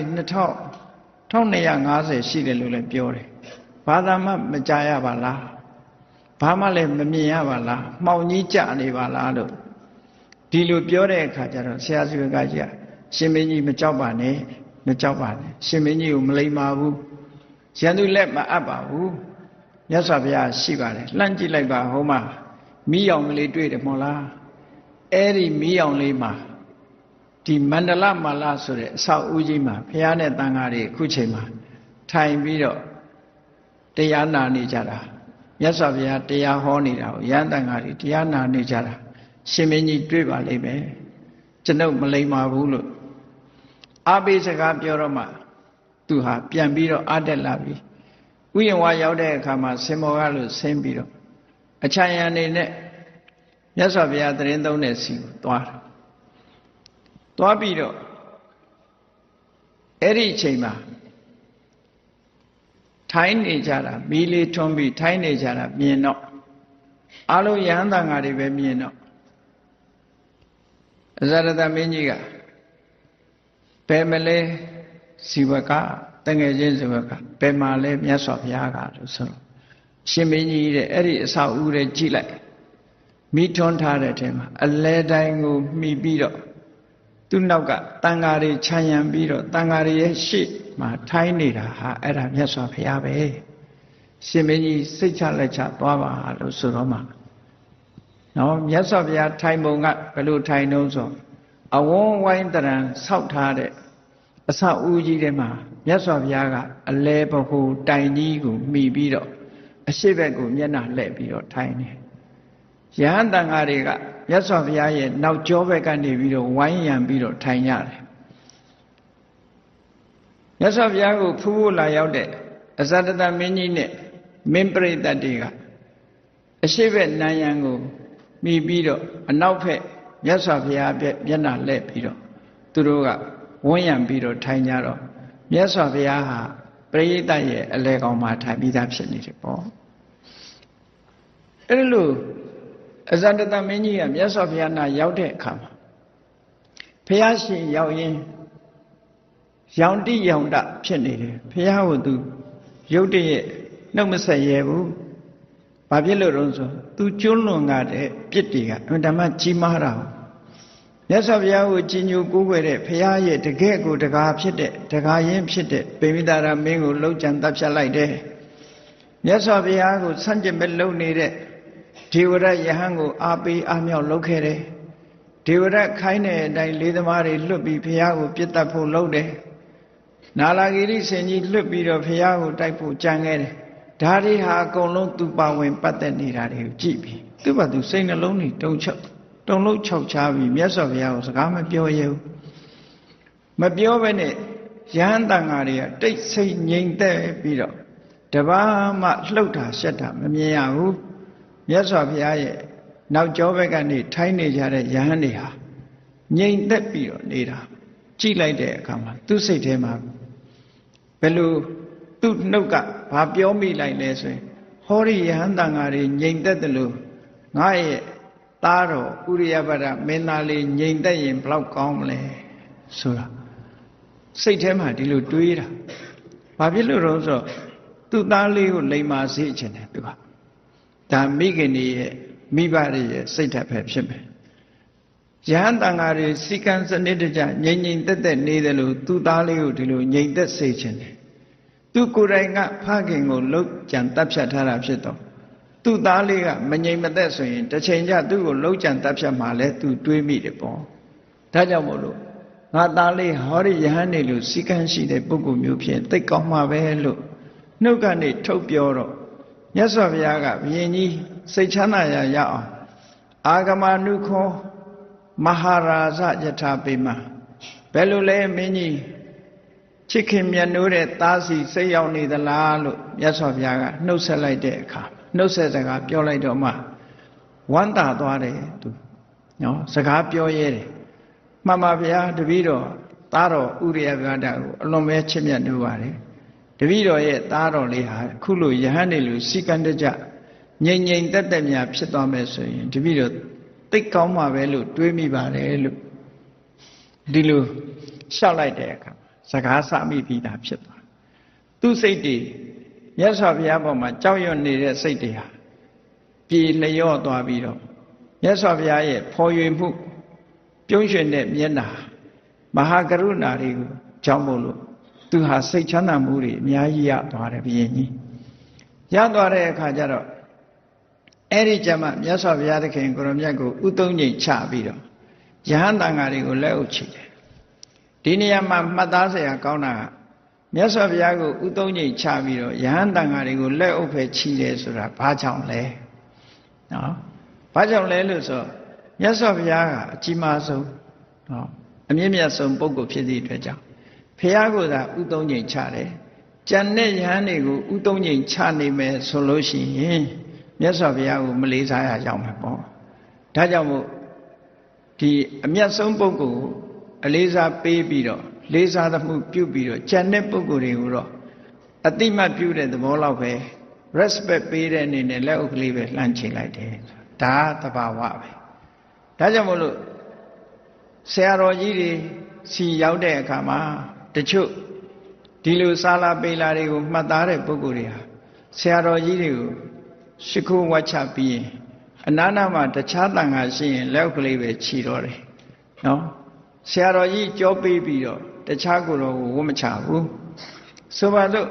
1250ရှိတယ်လို့လည်းပြောတယ်ဘာသာမှမကြားရပါလားဘာမှလည်းမမြင်ရပါလားမှောင်ကြီးကြနေပါလားလို့ဒီလိုပြောတဲ့အခါကျတော့ဆရာဇီဝကကြီးကရှင်မင်းကြီးမကြောက်ပါနဲ့မကြောက်ပါနဲ့ရှင်မင်းကြီးကိုမလိမ္မာဘူးရန်သူလက်မအပ်ပါဘူးမြတ်စွာဘုရားရှိပါတယ်လှမ်းကြည့်လိုက်ပါဟိုမှာမီးရောင်ကလေးတွေ့တယ်မဟုတ်လားအဲ့ဒီမီးရောင်လေးမှာဒီမန္တလမာလဆိုတဲ့အဆောက်အဦကြီးမှာဘုရားနဲ့တန်ဃာတွေအခုချိန်မှာထိုင်ပြီးတော့တရားနာနေကြတာမြတ်စွာဘုရားတရားဟောနေတာကိုရဟန်းတန်ဃာတွေတရားနာနေကြတာရှင်မင်းကြီးတွေ့ပါလိမ့်မယ်ကျွန်ုပ်မလိမ္မာဘူးလို့အားပေးစကားပြောတော့မှသူဟာပြန်ပြီးတော့အားတက်လာပြီဥယျာဉ်ဝါရောက်တဲ့အခါမှာစင်မောကလို့ဆင်းပြီးတော့အချမ်းရံနေနဲ့မြတ်စွာဘုရားသရင်သုံးတဲ့စီကိုသွားပြီးတော့အဲ့ဒီအချိန်မှာထိုင်းနေကြတာမီးလေးထွန်းပြီးထိုင်းနေကြတာမြင်တော့အလုံးရဟန်းတန်ဃာတွေပဲမြင်တော့အဇရတမင်းကြီးကဘယ်မလဲဇီဝကတငယ်ချင်းဇီဝကဘယ်မှာလဲမြတ်စွာဘုရားကလို့ဆိုတော့ရှင်မင်းကြီးတဲ့အဲ့ဒီအဆောက်အဦတွေကြည့်လိုက်မိထွန်းထားတဲ့အထက်မှာအလဲတိုင်းကိုမှီပြီးတော့သူ့နောက်ကတန်ဃာတွေခြံရံပြီးတော့တန်ဃာတွေရဲ့ရှေ့မှာထိုင်းနေတာဟာအဲ့ဒါမြတ်စွာဘုရားပဲရှင်မင်းကြီးစိတ်ချလက်ချသွားပါလို့ဆိုတော့မှနော်မြတ်စွာဘုရားထိုင်ပုံကဘယ်လိုထိုင်တော့ဆိုအဝန်းဝိုင်းတရံဆောက်ထားတဲ့အဆောက်အဦကြီးထဲမှာမြတ်စွာဘုရားကအလဲဘဟုတိုင်ကြီးကိုမှီပြီးတော့အရှိဘက်ကိုမျက်နှာလှည့်ပြီးတော့ထိုင်နေရဟန်းတန်ဃာတွေကမြတ်စွာဘုရားရဲ့နောက်ကျောဘက်ကနေပြီးတော့ဝိုင်းရံပြီးတော့ထိုင်ကြတယ်မြတ်စွာဘုရားကိုဖူးဖို့လာရောက်တဲ့အဇဒတမင်းကြီးနဲ့မင်းပရိသတ်တွေကအရှိဘက်နန်းရံကိုမှီပြီးတော့အနောက်ဘက်မြတ်စွာဘုရားမျက်နှာလှည့်ပြီးတော့သူတို့ကဝန်းရံပြီးတော့ထိုင်ကြတော့မြတ်စွာဘုရားဟာပရိသတ်ရဲ့အလဲကောင်မှာထိုင်ပြီးသားဖြစ်နေတယ်ပေါ့အဲ့လိုအဇဒတမင်းကြီးကမြတ်စွာဘုရားနာရောက်တဲ့အခါမှာဘုရားရှင်ရောက်ရင်ရောင်တိရောင်တဖြစ်နေတယ်ဘုရားကိုသူရုပ်တရက်နှုတ်မဆက်ရဲဘူးဘာဖြစ်လို့လဲဆိုသူကျွလွန်တဲ့ပြစ်တွေကအမှန်တမ်းကြီးမားတာမြတ်စွာဘုရားကိုကြီးညိုကိုးကွယ်တဲ့ဘုရားရဲ့တကယ့်ကိုတကားဖြစ်တဲ့တကားရင်းဖြစ်တဲ့ဗေမိတာရမင်းကိုလှုပ်ကြံတပ်ဖြတ်လိုက်တယ်မြတ်စွာဘုရားကိုဆန့်ကျင်ဘက်လှုပ်နေတဲ့ဒေဝရယဟန်ကိုအားပေးအားမြောက်လုပ်ခဲ့တယ်ဒေဝရခိုင်းတဲ့အတိုင်းလေးသမားတွေလွတ်ပြီးဘုရားကိုပြစ်တတ်ဖို့လုပ်တယ်နာလာဂိရိဆင်ကြီးလွတ်ပြီးတော့ဘုရားကိုတိုက်ဖို့ကြံခဲ့တယ်ဒါတွေဟာအကုန်လုံးသူပါဝင်ပတ်သက်နေတာတွေကိုကြည့်ပြီးသူ့ဘာသူစိတ်နှလုံးတွေတုံလုံးခြောက်ချားပြီးမြတ်စွာဘုရားကိုစကားမပြောရဘူးမပြောဘဲနဲ့ရဟန်းတန်ဃာတွေကတိတ်ဆိတ်ငြိမ်သက်ပြီးတော့တပါးမှလှုပ်တာရှက်တာမမြင်ရဘူးမြတ်စွာဘုရားရဲ့နောက်ကျောဘက်ကနေထိုင်းနေကြတဲ့ယဟန်တွေဟာငြိမ်သက်ပြီးတော့နေတာကြည့်လိုက်တဲ့အခါမှာသူ့စိတ်ထဲမှာဘယ်လိုသူ့နှုတ်ကဘာပြောမိလိုက်လဲဆိုရင်ဟောဒီယဟန်တန်ဃာတွေငြိမ်သက်တယ်လို့ငါရဲ့သားတော်ဥရိယပဒမင်းသားလေးငြိမ်သက်ရင်ဘလောက်ကောင်းမလဲဆိုတာစိတ်ထဲမှာဒီလိုတွေးတာဘာဖြစ်လို့တော့ဆိုတော့သူ့သားလေးကိုလိမ္မာစေချင်တယ်သူကဒါမိခင်ကြီးရဲ့မိဘတွေရဲ့စိတ်ဓာတ်ပဲဖြစ်မယ်ယဟန်တန်ဃာတွေစီကံစနစ်တကျငြိမ်ငြိမ်သက်သက်နေတယ်လို့သူ့သားလေးကိုဒီလိုငြိမ်သက်စေချင်တယ်သူကိုယ်တိုင်ကဖခင်ကိုလှုပ်ကြံတပ်ဖြတ်ထားတာဖြစ်တော့သူ့သားလေးကမငြိမ်မသက်ဆိုရင်တစ်ချိန်ကျသူ့ကိုလှုပ်ကြံတပ်ဖြတ်မှလည်းသူတွေးမိတယ်ပေါ့ဒါကြောင့်မို့လို့ငါသားလေးဟောဒီယဟန်နေလို့စီကံရှိတဲ့ပုဂ္ဂိုလ်မျိုးဖြစ်သိကောင်းမှာပဲလို့နှုတ်ကနေထုတ်ပြောတော့မြတ်စွာဘုရားကဘုရင်ကြီးစိတ်ချမ်းသာရရအောင်အာဂမနုခောမဟာရာဇယထာပေမဘယ်လိုလဲမင်းကြီးချစ်ခင်မြတ်နိုးတဲ့သားစီစိတ်ရောက်နေသလားလို့မြတ်စွာဘုရားကနှုတ်ဆက်လိုက်တဲ့အခါနှုတ်ဆက်စကားပြောလိုက်တော့မှဝမ်းသာသွားတယ်သူနော်စကားပြောရဲတယ် မှန်ပါဗျာတပည့်တော်သားတော်ဥရိယဗျာဒကိုအလွန်ပဲချစ်မြတ်လို့ပါတယ်တပည့်တော်ရဲ့သားတော်လေးဟာခုလိုယဟန်နေလူစီကံတကြငြိမ်ငြိမ်သက်သက်များဖြစ်သွားမယ်ဆိုရင်တပည့်တော်သိကောင်းမှာပဲလို့တွေးမိပါတယ်လို့ဒီလိုလျှောက်လိုက်တဲ့အခါစကားစမိပြီးသားဖြစ်သွားသူ့စိတ်တွေမြတ်စွာဘုရားပေါ်မှာကြောက်ရွံ့နေတဲ့စိတ်တွေဟာပြေလျော့သွားပြီးတော့မြတ်စွာဘုရားရဲ့ဖော်ရွေမှုပြုံးရွှင်တဲ့မျက်နှာမဟာကရုဏာတွေကိုကြောင်းမို့လို့သူဟာစိတ်ချမ်းသာမှုတွေအများကြီးရသွားတယ်ဘုရင်ကြီးရသွားတဲ့အခါကျတော့အဲ့ဒီကျမှမြတ်စွာဘုရားသခင်ကိုရောမြတ်ကိုဥသုံးငိမ်ချပြီးတော့ယဟန်တန်ဃာတွေကိုလက်အုပ်ချတယ်ဒီနေရာမှာမှတ်သားစရာကောင်းတာကမြတ်စွာဘုရားကိုဥသုံးငိမ်ချပြီးတော့ယဟန်တန်ဃာတွေကိုလက်အုပ်ပဲချီတယ်ဆိုတာဘာကြောင့်လဲနော်ဘာကြောင့်လဲလို့ဆိုမြတ်စွာဘုရားကအကြီးမားဆုံးနော်အမြင့်မြတ်ဆုံးပုဂ္ဂိုလ်ဖြစ်သည့်အတွက်ကြောင့်ဘုရားကိုသာဥသုံးငိမ်ချတယ်ကျန်တဲ့ယဟန်တွေကိုဥသုံးငိမ်ချနေမယ်ဆိုလို့ရှိရင်မြတ်စွာဘုရားကိုမလေးစားရကြောင်းပဲပေါ့ဒါကြောင့်မို့ဒီအမြတ်ဆုံးပုဂ္ဂိုလ်ကိုအလေးစားပေးပြီးတော့လေးစားသမှုပြုပြီးတော့ကျန်တဲ့ပုဂ္ဂိုလ်တွေကိုတော့အတိမတ်ပြုတဲ့သဘောလောက်ပဲ respect ပေးတဲ့အနေနဲ့လက်ဥကလေးပဲလှမ်းချလိုက်တယ်ဒါသဘာဝပဲဒါကြောင့်မို့လို့ဆရာတော်ကြီးတွေစီရောက်တဲ့အခါမှာတချို့ဒီလိုစာလာပေလာတွေကိုမှတ်သားတဲ့ပုဂ္ဂိုလ်တွေဟာဆရာတော်ကြီးတွေကိုရှိခိုးဝါချပြီးရင်အနာနာမှာတခြားတန်ခါရှိရင်လက်ကလေးပဲခြီတော့တယ်နော်ဆရာတော်ကြီးကြောပေးပြီးတော့တခြားကိုတော့ဝတ်မချဘူးဆိုပါတော့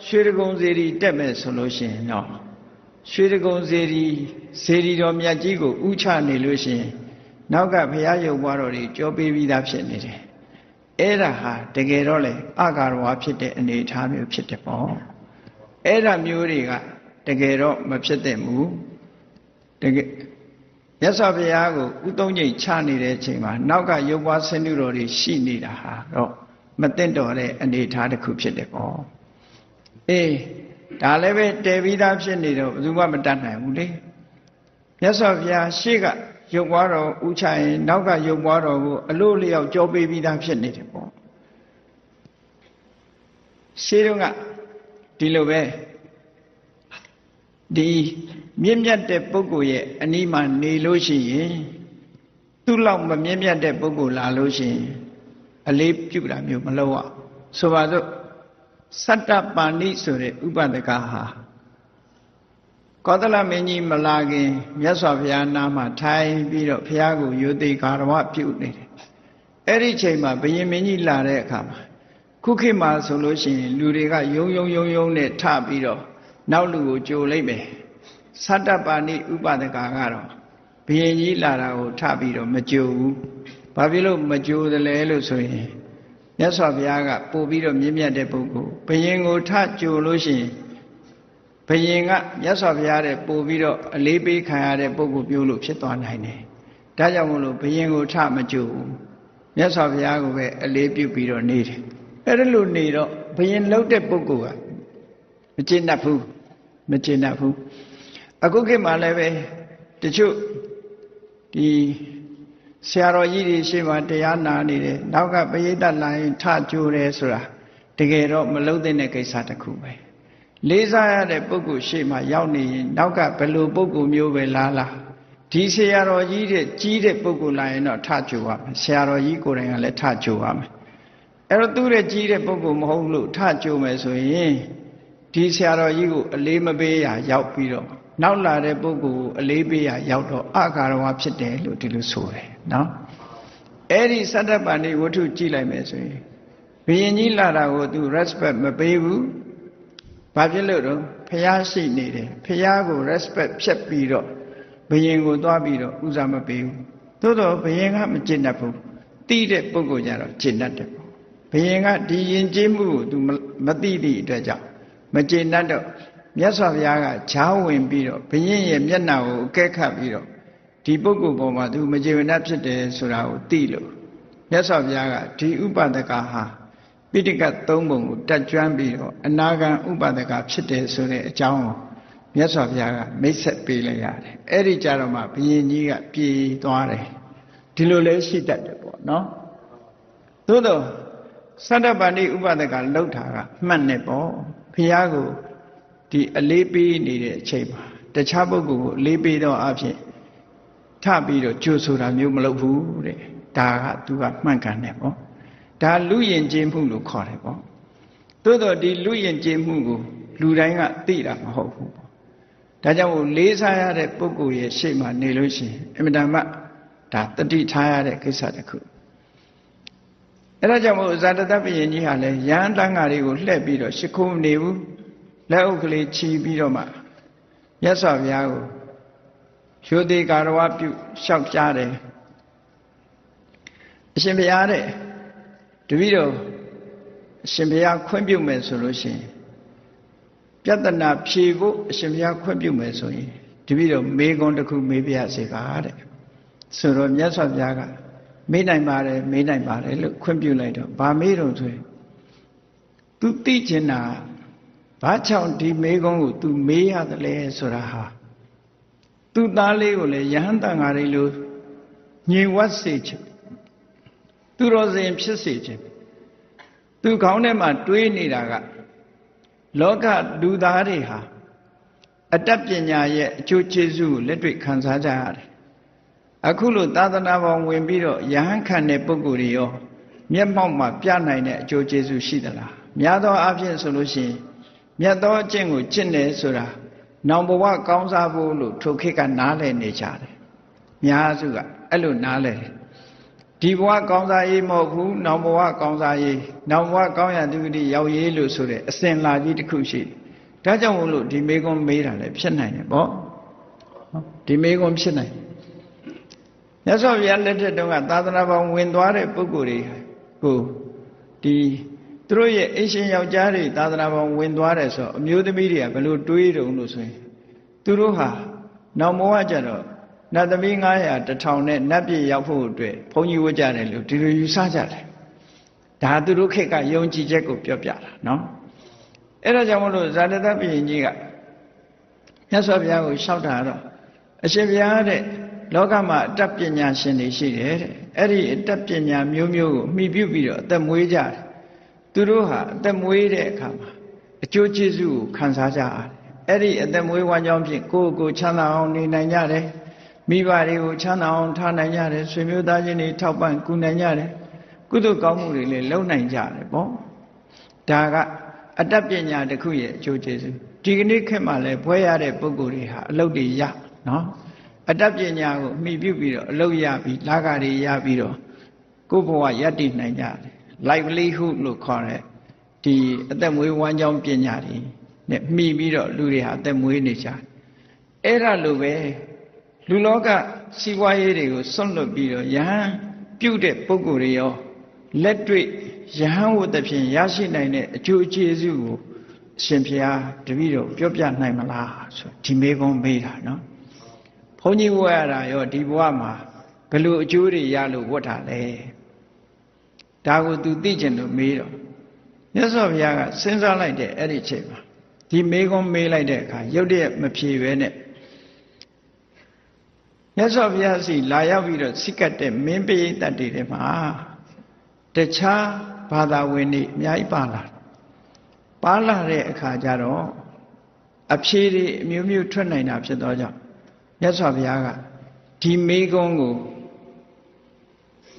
ရွှေတကုံစေတီတက်မယ်ဆိုလို့ရှိရင်နော်ရွှေတကုံစေတီတော်မြတ်ကြီးကိုဥချနေလို့ရှိရင်နောက်ကဘုရားရုပ်ဘွားတော်တွေကြောပေးပြီးသားဖြစ်နေတယ်အဲ့ဒါဟာတကယ်တော့လေအကာရဝါဖြစ်တဲ့အနေအထားမျိုးဖြစ်တယ်ပေါ့အဲ့ဒါမျိုးတွေကတကယ်တော့မဖြစ်သင့်ဘူးတကယ်မြတ်စွာဘုရားကိုဥသုံးငိမ်ချနေတဲ့အချိန်မှာနောက်ကရုပ်ဘွားဆင်းရဲတော်တွေရှိနေတာဟာတော့မသင့်တော်တဲ့အနေအထားတစ်ခုဖြစ်တယ်ပေါ့အေးဒါလည်းပဲတည်ပြီးသားဖြစ်နေတော့ဘယ်သူမှမတတ်နိုင်ဘူးလေမြတ်စွာဘုရားရှေ့ကရုပ်ဘွားတော်ဥချရင်နောက်ကရုပ်ဘွားတော်ကိုအလို့လျောက်ကြောပေးပြီးသားဖြစ်နေတယ်ပေါ့ရှေးတုန်းကဒီလိုပဲဒီမြင့်မြတ်တဲ့ပုဂ္ဂိုလ်ရဲ့အနီးမှာနေလို့ရှိရင်သူ့လောက်မမြင့်မြတ်တဲ့ပုဂ္ဂိုလ်လာလို့ရှိရင်အလေးပြုတာမျိုးမလုပ်ရဆိုပါစို့စတ္တပါဏိဆိုတဲ့ဥပဒကဟာကောသလမင်းကြီးမလာခင်မြတ်စွာဘုရားနားမှာထိုင်ပြီးတော့ဘုရားကိုယုသိကာရဝပြုနေတယ်အဲ့ဒီချိန်မှာဘုရင်မင်းကြီးလာတဲ့အခါမှာခုခေတ်မှာဆိုလို့ရှိရင်လူတွေကယုံနဲ့ထပြီးတော့နောက်လူကိုကြိုလိုက်မယ်သတ္တပါဏိဥပဒကကတော့ဘုရင်ကြီးလာတာကိုထပြီးတော့မကြိုဘူးဘာဖြစ်လို့မကြိုသလဲလို့ဆိုရင်မြတ်စွာဘုရားကပို့ပြီးတော့မြင့်မြတ်တဲ့ပုဂ္ဂိုလ်ဘုရင်ကိုထကြိုလို့ရှိရင်ဘုရင်ကမြတ်စွာဘုရားတဲ့ပို့ပြီးတော့အလေးပေးခံရတဲ့ပုဂ္ဂိုလ်မျိုးလို့ဖြစ်သွားနိုင်တယ်ဒါကြောင့်မို့လို့ဘုရင်ကိုထမကြိုဘူးမြတ်စွာဘုရားကိုပဲအလေးပြုပြီးတော့နေတယ်အဲ့ဒါလို့နေတော့ဘုရင်လှုပ်တဲ့ပုဂ္ဂိုလ်ကမကျေနပ်ဘူးအခုခေတ်မှာလည်းပဲတချို့ဒီဆရာတော်ကြီးတွေရှေ့မှာတရားနာနေတယ်နောက်ကပရိသတ်လိုင်းထကြိုးတယ်ဆိုတာတကယ်တော့မလုပ်သင့်တဲ့ကိစ္စတစ်ခုပဲလေးစားရတဲ့ပုဂ္ဂိုလ်ရှေ့မှာရောက်နေရင်နောက်ကဘယ်လိုပုဂ္ဂိုလ်မျိုးပဲလားဒီဆရာတော်ကြီးတဲ့ကြီးတဲ့ပုဂ္ဂိုလ်လာရင်တော့ထကြိုးရမယ်ဆရာတော်ကြီးကိုယ်တိုင်ကလည်းထကြိုးရမယ်အဲ့တော့သူ့ရဲ့ကြီးတဲ့ပုဂ္ဂိုလ်မဟုတ်လို့ထကြိုးမယ်ဆိုရင်ဒီဆရာတော်ကြီးကိုအလေးမပေးရရောက်ပြီးတော့နောက်လာတဲ့ပုဂ္ဂိုလ်ကိုအလေးပေးရရောက်တော့အကာရဝါဖြစ်တယ်လို့ဒီလိုဆိုတယ်နော်အဲ့ဒီသတ္တပန္နိဝတ္ထုကြည့်လိုက်မယ်ဆိုရင်ဘုရင်ကြီးလာတာကိုသူ respect မပေးဘူးဘာဖြစ်လို့တော့ဖျားရှိနေတယ်ဖျားကို respect ဖြတ်ပြီးတော့ဘုရင်ကိုသွားပြီးတော့ဥစားမပေးဘူးသို့တော့ဘုရင်ကမကျင့်တတ်ဘူးတိတဲ့ပုဂ္ဂိုလ်ကြတော့ကျင့်တတ်တယ်ပေါ့ဘုရင်ကဒီယဉ်ကျေးမှုကိုသူမသိသည့်အတွက်ကြောင့်မကျင့်တတ်တော့မြတ်စွာဘုရားကဈာဝင်ပြီးတော့ဘုရင်ရဲ့မျက်နှာကိုအကဲခတ်ပြီးတော့ဒီပုဂ္ဂိုလ်ပေါ်မှာသူမကျေနပ်ဖြစ်တယ်ဆိုတာကိုသိလို့မြတ်စွာဘုရားကဒီဥပဒကဟာပိဋကတ်၃ပုံကိုတက်ကျွမ်းပြီးတော့အနာဂံဥပဒကဖြစ်တယ်ဆိုတဲ့အကြောင်းကိုမြတ်စွာဘုရားကမိတ်ဆက်ပေးလိုက်ရတယ်အဲ့ဒီကြတော့မှဘုရင်ကြီးကပြေးသွားတယ်ဒီလိုလဲရှိတတ်တယ်ပေါ့ ပေါ့နော်သို့တော့သတ္တပန္တိဥပဒကလှုပ်တာကမှတ်နေပေါ့ဘုရားကိုဒီအလေးပေးနေတဲ့အချိန်မှာတခြားပုဂ္ဂိုလ်ကိုအလေးပေးတော့အဖြစ်ထပြီးတော့ကြိုဆိုတာမျိုးမလုပ်ဘူးတဲ့ဒါကသူကမှန်ကန်တယ်ပေါ့ဒါလူယဉ်ကျေးမှုလို့ခေါ်တယ်ပေါ့သို့တော့ဒီလူယဉ်ကျေးမှုကိုလူတိုင်းကသိတာမဟုတ်ဘူးပေါ့ဒါကြောင့်မို့လေးစားရတဲ့ပုဂ္ဂိုလ်ရဲ့ရှေ့မှာနေလို့ရှိရင်အမြဲတမ်းဒါတတိထားရတဲ့ကိစ္စတစ်ခုအဲ့ဒါကြောင့်မို့ဇာတတပယင်ကြီးဟာလည်းရဟန်းတန်ဃာတွေကိုလှည့်ပြီးတော့ရှ िख ိုးမနေဘူးလက်အုပ်ကလေးချီပြီးတော့မှမြတ်စွာဘုရားကိုရိုသေကာရဝပြုလျှောက်ကြားတယ်အရှင်ဘုရားတဲ့တပည့်တော်အရှင်ဘုရားခွင့်ပြုမယ်ဆိုလို့ရှိရင်ပြဿနာဖြေဖို့အရှင်ဘုရားခွင့်ပြုမယ်ဆိုရင်တပည့်တော်မေးခွန်းတစ်ခုမေးပြရစေပါတဲ့ဆိုတော့မြတ်စွာဘုရားကမေးနိုင်ပါတယ်မေးနိုင်ပါတယ်လို့ခွင့်ပြုလိုက်တော့ဗာမေးတော့ဆိုရင် तू သိချင်တာဘာကြောင့်ဒီမေးခွန်းကို तू မေးရတယ်လဲဆိုတာဟာသူ့သားလေးကိုလည်းယဟန်တန်ဃာတွေလိုညင်ဝတ်စေချင်သူတော်စင်ဖြစ်စေချင်သူခေါင်းထဲမှာတွေးနေတာကလောကလူသားတွေဟာအတ္တပညာရဲ့အကျိုးကျေးဇူးကိုလက်တွေ့ခံစားကြရတယ်အခုလိုသာသနာ့ဘောင်ဝင်ပြီးတော့ယဟန်ခံတဲ့ပုဂ္ဂိုလ်တွေရောမျက်မှောက်မှာပြနိုင်တဲ့အကျိုးကျေးဇူးရှိသလားများသောအားဖြင့်ဆိုလို့ရှိရင်မြတ်သောအကျင့်ကိုကျင့်တယ်ဆိုတာနောင်ဘဝကောင်းစားဖို့လို့ထိုခေတ်ကနားလည်နေကြတယ်များစုကအဲ့လိုနားလည်တယ်ဒီဘဝကောင်းစားရေးမဟုတ်ဘူးနောင်ဘဝကောင်းစားရေးနောင်ဘဝကောင်းရသူတိရောက်ရေးလို့ဆိုတဲ့အစဉ်လာကြီးတစ်ခုရှိတယ်ဒါကြောင့်မို့လို့ဒီမေကွန်းမေးတာလည်းဖြစ်နိုင်တယ်ပေါ့ဒီမေကွန်းဖြစ်နိုင်မြတ်စွာဘုရားလက်ထက်တုန်းကသာသနာ့ဘောင်ဝင်သွားတဲ့ပုဂ္ဂိုလ်တွေကိုဒီသူတို့ရဲ့အရှင်ယောက်ျားတွေသာသနာ့ဘောင်ဝင်သွားတယ်ဆိုအမျိုးသမီးတွေကဘယ်လိုတွေးတုံလို့ဆိုရင်သူတို့ဟာနောင်ဘဝကျတော့နတ်သမီး900 1000နဲ့နတ်ပြည်ရောက်ဖို့အတွက်ဘုန်းကြီးဝတ်ကြတယ်လို့ဒီလိုယူဆကြတယ်ဒါသူတို့ခေတ်ကယုံကြည်ချက်ကိုပြောပြတာနော်အဲ့ဒါကြောင့်မလို့ဇာတတပယင်ကြီးကမြတ်စွာဘုရားကိုလျှောက်တာတော့အရှင်ဘုရားတဲ့လောကမှာအတတ်ပညာရှင်တွေရှိတယ်တဲ့အဲ့ဒီအတတ်ပညာမျိုးမျိုးကိုမှီပြုပြီးတော့အသက်မွေးကြတယ်သူတို့ဟာအသက်မွေးတဲ့အခါမှာအကျိုးကျေးဇူးကိုခံစားကြရတယ်အဲ့ဒီအသက်မွေးဝမ်းကြောင်းဖြင့်ကိုယ့်ကိုချမ်းသာအောင်နေနိုင်ကြတယ်မိဘတွေကိုချမ်းသာအောင်ထားနိုင်ကြတယ်ဆွေမျိုးသားချင်းတွေထောက်ပံ့ကူနိုင်ကြတယ်ကုသိုလ်ကောင်းမှုတွေလည်းလုပ်နိုင်ကြတယ်ပေါ့ဒါကအတ္တပညာတစ်ခုရဲ့အကျိုးကျေးဇူးဒီကနေ့ခေတ်မှာလည်းဘွဲရတဲ့ပုဂ္ဂိုလ်တွေဟာအလုပ်တွေရနော်အတ္တပညာကိုမှီပြုပြီးတော့အလုပ်ရပြီးလာခတွေရပြီးတော့ကိုယ့်ဘဝရည်တည်နိုင်ကြတယ် livelihood လို့ခေါ်တဲ့ဒီအသက်မွေးဝမ်းကြောင်းပညာတွေနဲ့မှီပြီးတော့လူတွေဟာအသက်မွေးနေကြတယ်အဲ့ဒါလိုပဲလူလောကစီးပွားရေးတွေကိုစွန့်လွတ်ပြီးတော့ယဟန်ပြုတဲ့ပုဂ္ဂိုလ်တွေရောလက်တွေ့ယဟန်ဝတ္တဖြင့်ရရှိနိုင်တဲ့အကျိုးကျေးဇူးကိုအရှင်ဘုရားတပည့်တော်ပြောပြနိုင်မလားဆိုဒီမေကုန်းမေးတာနော်ဘုန်းကြီးဝတ်ရတာရောဒီဘဝမှာဘယ်လိုအကျိုးတွေရလို့ဝတ်တာလဲဒါကိုသူသိကျင်လို့မေးတော့မြတ်စွာဘုရားကစဉ်းစားလိုက်တဲ့အဲ့ဒီချိန်မှာဒီမေကုန်းမေးလိုက်တဲ့အခါရုတ်တရက်မဖြေပဲနဲ့မြတ်စွာဘုရားစီလာရောက်ပြီးတော့စိတ်ကတ်တဲ့မင်းပိဋကတ်တွေထဲမှာတခြားဘာသာဝင်တွေအများကြီးပါလာတဲ့အခါကျတော့အဖြေတွေအမျိုးမျိုးထွက်နိုင်တာဖြစ်သောကြောင့်မြတ်စွာဘုရားကဒီမေကုန်းကို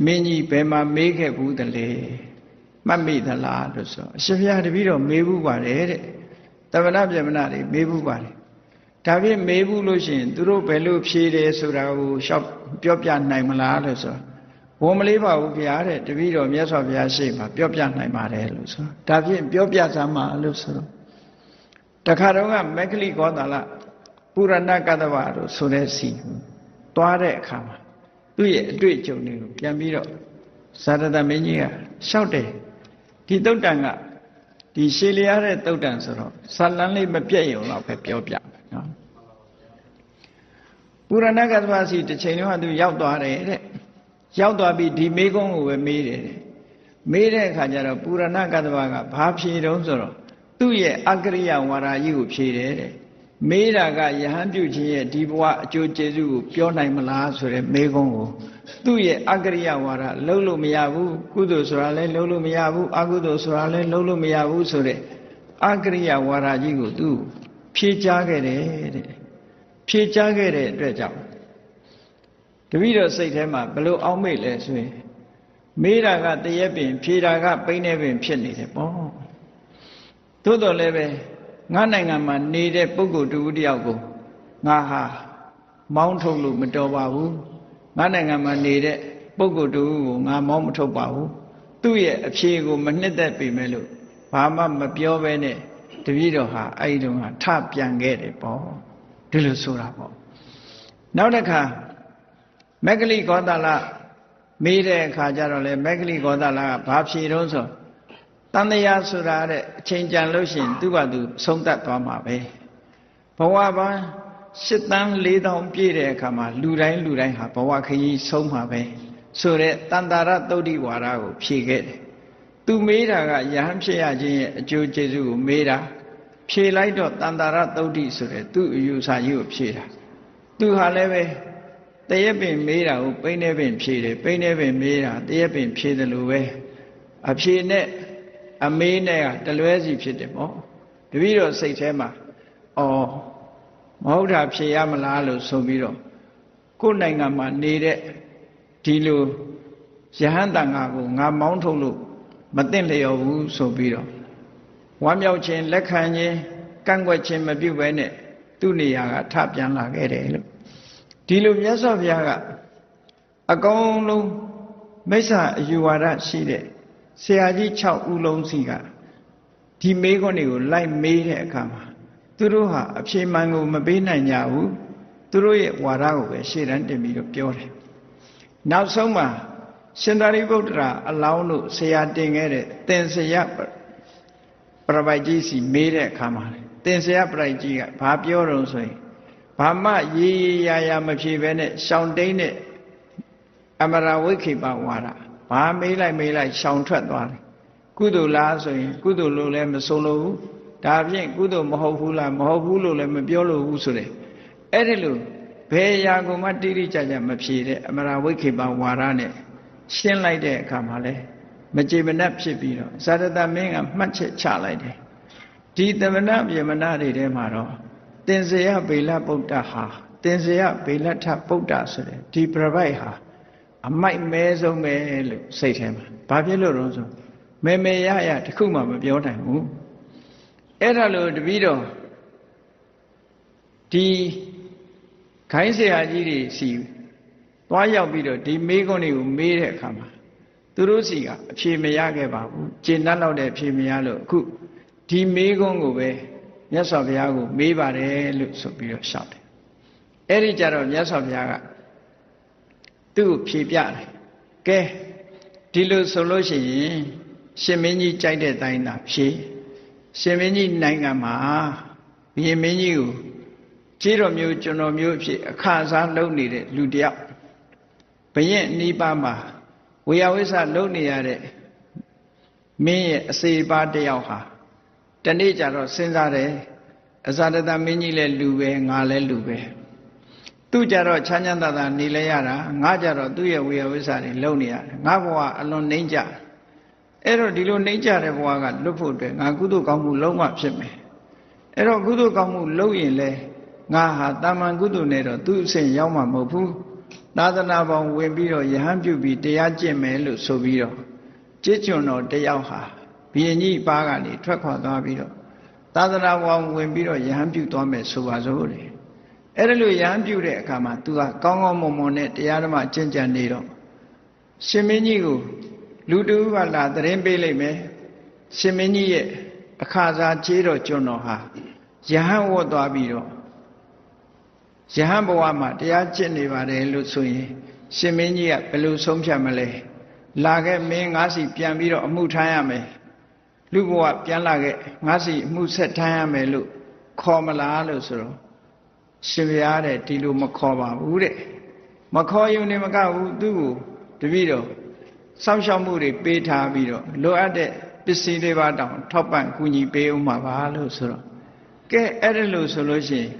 မင်းကြီးဘယ်မှာမေးခဲ့ဘူးတလဲမှတ်မိသလားလို့ဆိုအရှင်ဘုရားတပည့်တော်မေးဘူးပါတယ်တဲ့တမနာပြမနာတွေမေးဘူးပါတယ်ဒါဖြင့်မေးဘူးလို့ရှိရင်သူတို့ဘယ်လိုဖြေတယ်ဆိုတာကိုရှောက်ပြောပြနိုင်မလားလို့ဆိုဝန်မလေးပါဘူးဗျာတဲ့တပည့်တော်မြတ်စွာဘုရားရှိမှပြောပြနိုင်ပါတယ်လို့ဆိုဒါဖြင့်ပြောပြစမ်းပါလို့ဆိုတော့တခါတော့ကမက္ခလိကောသလပုရဏကတ္တဝတို့ဆိုတဲ့စီသွားတဲ့အခါမှာသူ့ရဲ့အတွေ့အကြုံတွေကိုပြန်ပြီးတော့ဇာတတမင်းကြီးကလျှောက်တယ်ဒီတုတ်တန်ကဒီရှည်လျားတဲ့တုတ်တန်ဆိုတော့ဇာလန်းလေးမပြတ်ရုံတော့ပဲပြောပြမယ်နော်ပုရဏကတ္တဝစီတစ်ချိန်လုံးကသူရောက်သွားတယ်တဲ့ရောက်သွားပြီးဒီမေကုန်းကိုပဲမေးတယ်မေးတဲ့အခါကျတော့ပုရဏကတ္တဝကဘာဖြေတုံးဆိုတော့သူ့ရဲ့အကရိယဝါဒကြီးကိုဖြေတယ်တဲ့ မေးတာကယဟန်ပြုခြင်းရဲ့ဒီဘဝအကျိုးကျေးဇူးကိုပြောနိုင်မလားဆိုတဲ့မေးခွန်းကိုသူ့ရဲ့အကရိယဝါဒလုံးလို့မရဘူးကုသိုလ်ဆိုတာလည်းလုံးလို့မရဘူးအကုသိုလ်ဆိုတာလည်းလုံးလို့မရဘူးဆိုတဲ့အကရိယဝါဒကြီးကိုသူဖြေချခဲ့တယ်တဲ့ဖြေချခဲ့တဲ့အတွက်ကြောင့်တပည့်တော်စိတ်ထဲမှာဘယ်လိုအောက်မေ့လဲဆိုရင်မေးတာကတရက်ပင်ဖြေတာကပိန်းနေပင်ဖြစ်နေတယ်ပေါ့သို့တော်လည်းပဲငါနိုင်ငံမှာနေတဲ့ပုဂ္ဂိုလ်တူတယောက်ကိုငါဟာမောင်းထုတ်လို့မတော်ပါဘူးငါနိုင်ငံမှာနေတဲ့ပုဂ္ဂိုလ်တူကိုငါမောင်းမထုတ်ပါဘူးသူ့ရဲ့အဖြေကိုမနှစ်သက်ပေမဲ့လို့ဘာမှမပြောဘဲနဲ့တပည့်တော်ဟာအဲ့ဒီတုန်းကထပြန်ခဲ့တယ်ပေါ့ဒီလိုဆိုတာပေါ့နောက်တစ်ခါမက္ကလိဂေါတလမေးတဲ့အခါကျတော့လေမက္ကလိဂေါတလကဘာဖြေတော့ဆိုတန်တရားဆိုတာတဲ့အချိန်ကြံလို့ရှိရင်သူ့ဘာသူဆုံးသက်သွားမှာပဲဘဝပန်း8 သန်း 4 သောင်းပြည့်တဲ့အခါမှာလူတိုင်းဟာဘဝခရီးဆုံးမှာပဲဆိုတဲ့တန်တာရသုတ်တိဝါဒကိုဖြေခဲ့တယ်သူမေးတာကယဟန်ဖြစ်ရခြင်းရဲ့အကျိုးကျေးဇူးကိုမေးတာဖြေလိုက်တော့တန်တာရသုတ်တိဆိုတဲ့သူ့အယူဆကြီးကိုဖြေတာသူဟာလည်းပဲတရက်ပင်မေးတာကိုပိန်းနေပင်ဖြေတယ်ပိန်းနေပင်မေးတာတရက်ပင်ဖြေတယ်လို့ပဲအဖြေနဲ့အမေးနဲ့ကတလွဲစီဖြစ်တယ်ပေါ့တပည့်တော်စိတ်ထဲမှာမဟုတ်တာဖြေရမလားလို့ဆိုပြီးတော့ကိုယ်နိုင်ငံမှာနေတဲ့ဒီလိုယဟန်တန်ဃာကိုငါမောင်းထုတ်လို့မသိလျော်ဘူးဆိုပြီးတော့ဝမ်းမြောက်ခြင်းလက်ခံခြင်းကန့်ကွက်ခြင်းမပြုဘဲနဲ့သူ့နေရာကထပြန်လာခဲ့တယ်လို့ဒီလိုမြတ်စွာဘုရားကအကုန်လုံးမိစ္ဆာအယူဝါဒရှိတဲ့ဆရာကြီး6 ဦးလုံးစီကဒီမေးခွန်းတွေကိုလိုက်မေးတဲ့အခါမှာသူတို့ဟာအဖြေမှန်ကိုမပေးနိုင်ကြဘူးသူတို့ရဲ့ဝါဒကိုပဲရှေ့တန်းတင်ပြီးတော့ပြောတယ်နောက်ဆုံးမှာရှင်သာရိပုတ္တရာအလောင်းတို့ဆရာတင်ခဲ့တဲ့သင်္ဆယပရပိုက်ကြီးစီမေးတဲ့အခါမှာသင်္ဆယပရိုက်ကြီးကဘာပြောတော့ဆိုရင်ဘာမှရေရာမဖြေဘဲနဲ့ရှောင်းတိန်နဲ့အမရာဝိခိပဝါဒဘာမေးလိုက်ရှောင်ထွက်သွားတယ်ကုသိုလ်လားဆိုရင်ကုသိုလ်လို့လည်းမဆိုလို့ဘူးဒါဖြင့်ကုသိုလ်မဟုတ်ဘူးလားမဟုတ်ဘူးလို့လည်းမပြောလို့ဘူးဆိုတဲ့အဲ့ဒီလိုဘယ်ရာကိုမှတိတိကျကျမဖြေတဲ့အမရာဝိခိပဝါဒနဲ့ရှင်းလိုက်တဲ့အခါမှာလဲမကြေမနက်ဖြစ်ပြီးတော့ဇာတတမင်းကမှတ်ချက်ချလိုက်တယ်ဒီသမဏပြေမနာတွေထဲမှာတော့သင်္ဇယဗေလဗုဒ္ဓဟာသင်္ဇယဗေလထဗုဒ္ဓဆိုတဲ့ဒီပြပိုက်ဟာအမိုက်မဲဆုံးပဲလို့စိတ်ထဲမှာဘာဖြစ်လို့တော့ဆိုမေရတခုမှမပြောနိုင်ဘူးအဲ့ဒါလို့တပည့်တော်ဒီခိုင်းဆရာကြီးတွေစီသွားရောက်ပြီးတော့ဒီမေးခွန်းတွေကိုမေးတဲ့အခါမှာသူတို့စီကအဖြေမရခဲ့ပါဘူးကျင့်တတ်တော့တဲ့အဖြေမရလို့အခုဒီမေးခွန်းကိုပဲမြတ်စွာဘုရားကိုမေးပါတယ်လို့ဆိုပြီးတော့ရှောက်တယ်အဲ့ဒီကြတော့မြတ်စွာဘုရားကသူ့ကိုဖြေပြတယ်ကဲဒီလိုဆိုလို့ရှိရင်ရှင်မင်းကြီးကြိုက်တဲ့တိုင်းသာဖြေရှင်မင်းကြီးနိုင်ငံမှာဘုရင်မင်းကြီးကိုကျေးတော်မျိုးကျွန်တော်မျိုးအဖြစ်အခါစားလုပ်နေတဲ့လူတယောက်ဘုရင်နိဗ္ဗာန်မှာဝေယဝိဆလုပ်နေရတဲ့မင်းရဲ့အစေပါတယောက်ဟာတနေ့ကျတော့စဉ်းစားတယ်အဇာတတမင်းကြီးလည်းလူပဲငါလည်းလူပဲသူကြတော့ချမ်းချမ်းသာသာနေလဲရတာငါကြတော့သူ့ရဲ့ဝေယဝိဆတွေလုပ်နေရတယ်ငါဘဝအလွန်နှိမ့်ကြအဲ့တော့ဒီလိုနှိမ့်ကြတဲ့ဘဝကလွတ်ဖို့အတွက်ငါကုသိုလ်ကောင်းမှုလုံးဝဖြစ်မယ်အဲ့တော့ကုသိုလ်ကောင်းမှုလုပ်ရင်လဲငါဟာတာမန်ကုသိုလ်နဲ့တော့သူ့အဆင့်ရောက်မှာမဟုတ်ဘူးသာသနာပေါင်းဝင်ပြီးတော့ယဟန်ပြုပြီးတရားကျင့်မယ်လို့ဆိုပြီးတော့ကြည်ကျွန်တော်တယောက်ဟာဘုရင်ကြီးပါကနေထွက်ခွာသွားပြီးတော့သာသနာပေါင်းဝင်ပြီးတော့ယဟန်ပြုသွားမယ်ဆိုပါစို့လေအဲ့ဒါလို့ယဟန်ပြုတဲ့အခါမှာ तू ကကောင်းကောင်းမွန်မွန်နဲ့တရားဓမ္မကျင့်ကြံနေတော့ရှင်မင်းကြီးကိုလူတူကလာသတင်းပေးလိုက်မယ်ရှင်မင်းကြီးရဲ့အခါစားကျေးတော်ကျွန်တော်ဟာယဟန်ဝတ်သွားပြီးတော့ယဟန်ဘဝမှာတရားကျင့်နေပါတယ်လို့ဆိုရင်ရှင်မင်းကြီးကဘယ်လိုဆုံးဖြတ်မလဲလာခဲ့မင်းငါးစီပြန်ပြီးတော့အမှုထမ်းရမယ်လူဘဝပြန်လာခဲ့ငါးစီအမှုဆက်ထမ်းရမယ်လို့ခေါ်မလားလို့ဆိုတော့ရှင်ဘုရားတဲ့ဒီလိုမခေါ်ပါဘူးတဲ့မခေါ်ယူနေမကဘူးသူ့ကိုတပည့်တော်စောင့်ရှောက်မှုတွေပေးထားပြီးတော့လိုအပ်တဲ့ပစ္စည်းတွေပါတောင်ထောက်ပံ့ကူညီပေးဦးမှာပါလို့ဆိုတော့ ကဲအဲ့ဒါလို့ဆိုလို့ရှိရင်